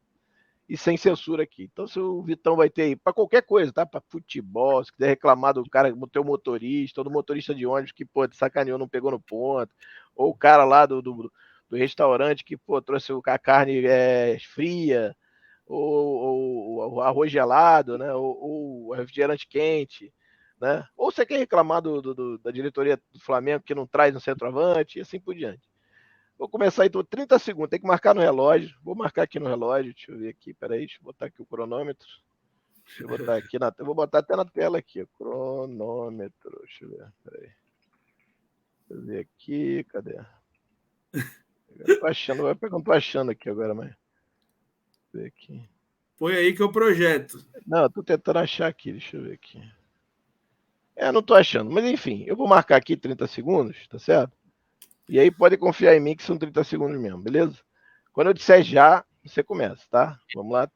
E sem censura aqui. Então, se o Vitão vai ter aí, para qualquer coisa, tá? Para futebol, se quiser reclamar do cara, do teu motorista, ou do motorista de ônibus que, pô, sacaneou, não pegou no ponto, ou o cara lá do restaurante que, pô, trouxe a carne fria, ou arroz gelado, né? Ou refrigerante quente, né? Ou você quer reclamar da diretoria do Flamengo que não traz um centroavante e assim por diante. Vou começar então 30 segundos, tem que marcar no relógio. Vou marcar aqui no relógio, deixa eu ver aqui, peraí, deixa eu botar aqui o cronômetro. Deixa eu botar aqui eu vou botar até na tela aqui, cronômetro, deixa eu ver, peraí. Deixa eu ver aqui, cadê? Eu não tô achando aqui agora, mas ver aqui. Põe aí que eu projeto. Não, eu tô tentando achar aqui, deixa eu ver aqui. Não tô achando, mas enfim, eu vou marcar aqui 30 segundos, tá certo? E aí pode confiar em mim que são 30 segundos mesmo, beleza? Quando eu disser já, você começa, tá? Vamos lá.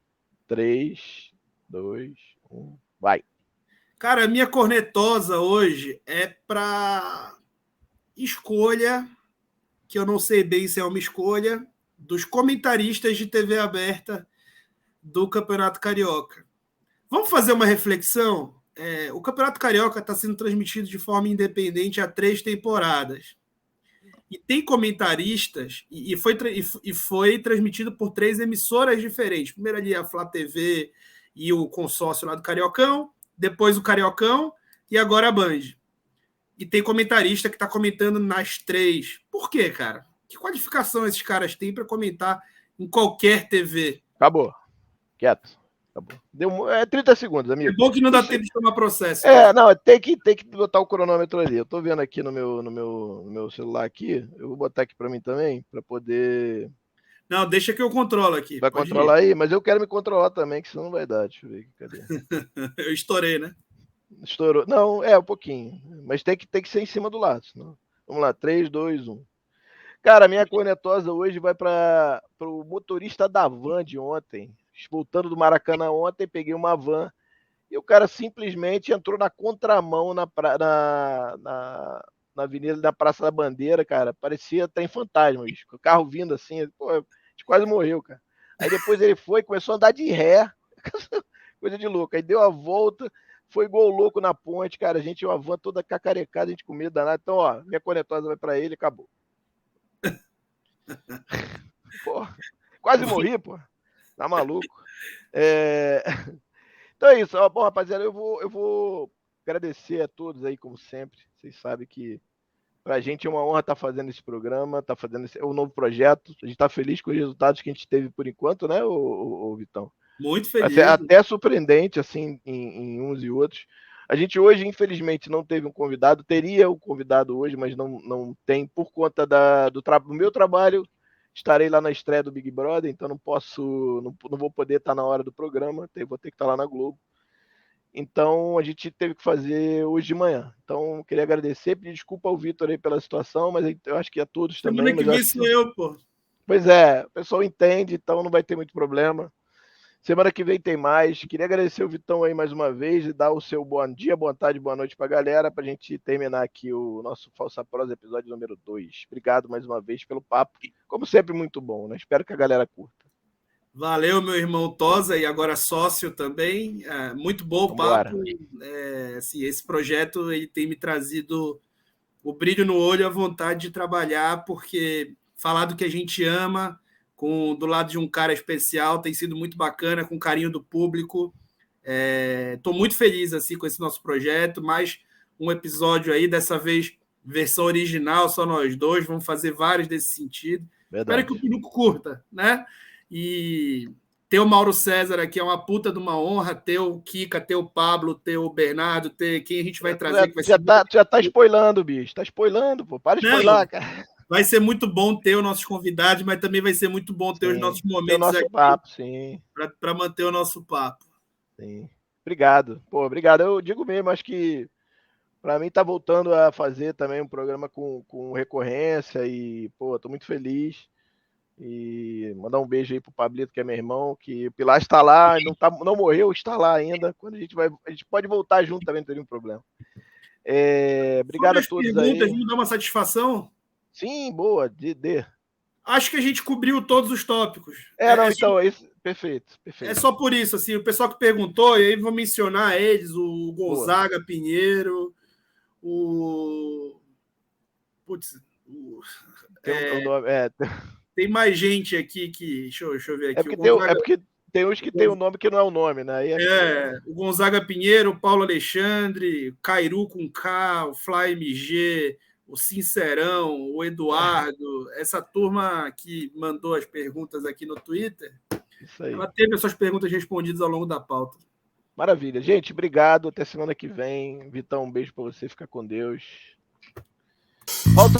3, 2, 1, vai. Cara, a minha cornetosa hoje é para escolha, que eu não sei bem se é uma escolha, dos comentaristas de TV aberta do Campeonato Carioca. Vamos fazer uma reflexão? O Campeonato Carioca está sendo transmitido de forma independente há 3 temporadas. E tem comentaristas, e foi transmitido por 3 emissoras diferentes. Primeiro ali a Flá TV e o consórcio lá do Cariocão, depois o Cariocão e agora a Band. e tem comentarista que está comentando nas 3. Por quê, cara? Que qualificação esses caras têm para comentar em qualquer TV? Acabou. Quieto. Acabou. Deu 30 segundos, amigo. É bom que não dá tempo de tomar processo. Não, tem que botar o cronômetro ali. Eu tô vendo aqui no meu celular aqui. Eu vou botar aqui para mim também, para poder... Não, deixa que eu controlo aqui. Vai controlar aí? Mas eu quero me controlar também, que senão não vai dar. Deixa eu ver aqui, cadê? Eu estourei, né? Estourou. Não, um pouquinho. Mas tem que ser em cima do lado. Senão... Vamos lá, 3, 2, 1. Cara, a minha cornetosa hoje vai para o motorista da van de ontem. Voltando do Maracanã ontem, peguei uma van e o cara simplesmente entrou na contramão na avenida da Praça da Bandeira, cara. Parecia trem fantasma, bicho. O carro vindo assim, pô, a gente quase morreu, cara. Aí depois ele começou a andar de ré, coisa de louco. Aí deu a volta, foi igual louco na ponte, cara. A gente, uma van toda cacarecada, a gente com medo danado. Então, ó, minha cornetosa vai para ele, acabou. Pô, quase morri, pô. Tá maluco? Então é isso. Bom, rapaziada, eu vou agradecer a todos aí, como sempre. Vocês sabem que pra gente é uma honra estar fazendo esse programa, tá fazendo um novo projeto. A gente tá feliz com os resultados que a gente teve por enquanto, né, ô Vitão? Muito feliz. Até surpreendente, assim, em uns e outros. A gente hoje, infelizmente, não teve um convidado. Teria um convidado hoje, mas não tem por conta do meu trabalho. Estarei lá na estreia do Big Brother, então não vou poder estar na hora do programa, vou ter que estar lá na Globo. Então a gente teve que fazer hoje de manhã. Então queria agradecer, pedir desculpa ao Vitor aí pela situação, mas eu acho que a todos também. Semana que vem sou eu, pô. Pois é, o pessoal entende, então não vai ter muito problema. Semana que vem tem mais. Queria agradecer o Vitão aí mais uma vez e dar o seu bom dia, boa tarde, boa noite pra galera, pra gente terminar aqui o nosso Falsa Prosa episódio número 2. Obrigado mais uma vez pelo papo. Como sempre, muito bom, né? Espero que a galera curta. Valeu, meu irmão Tosa, e agora sócio também. Muito bom o papo. Assim, esse projeto ele tem me trazido o brilho no olho, a vontade de trabalhar, porque falar do que a gente ama, do lado de um cara especial, tem sido muito bacana, com carinho do público. Estou muito feliz assim, com esse nosso projeto. Mais um episódio aí, dessa vez versão original, só nós dois. Vamos fazer vários desse sentido. Verdade. Espero que o público curta, né? E ter o Mauro César aqui é uma puta de uma honra. Ter o Kika, ter o Pablo, ter o Bernardo, ter quem a gente vai trazer. Que vai já tá spoilando, bicho. Tá spoilando, pô. Para de spoiler, cara. Vai ser muito bom ter os nossos convidados, mas também vai ser muito bom ter os nossos momentos nosso aqui papo, sim. Para manter o nosso papo. Sim. Obrigado. Pô, obrigado. Eu digo mesmo, acho que para mim tá voltando a fazer também um programa com recorrência e, pô, tô muito feliz. E mandar um beijo aí pro Pablito, que é meu irmão, que o Pilar está lá, não morreu, está lá ainda. Quando a gente pode voltar junto também, não teria um problema. Obrigado a todos aí. Vamos dar uma satisfação? Sim, boa, Acho que a gente cobriu todos os tópicos. Perfeito. É só por isso, assim, o pessoal que perguntou, e aí vou mencionar eles, o Gonzaga boa. Pinheiro, Tem mais gente aqui que... Deixa eu ver aqui. Porque tem uns que tem um nome que não é o nome, né? O Gonzaga Pinheiro, o Paulo Alexandre, Cairu com K, o Fly MG, o Sincerão, o Eduardo, essa turma que mandou as perguntas aqui no Twitter, isso aí. Ela teve as suas perguntas respondidas ao longo da pauta. Maravilha. Gente, obrigado. Até semana que vem. Vitão, um beijo para você. Fica com Deus. Volta.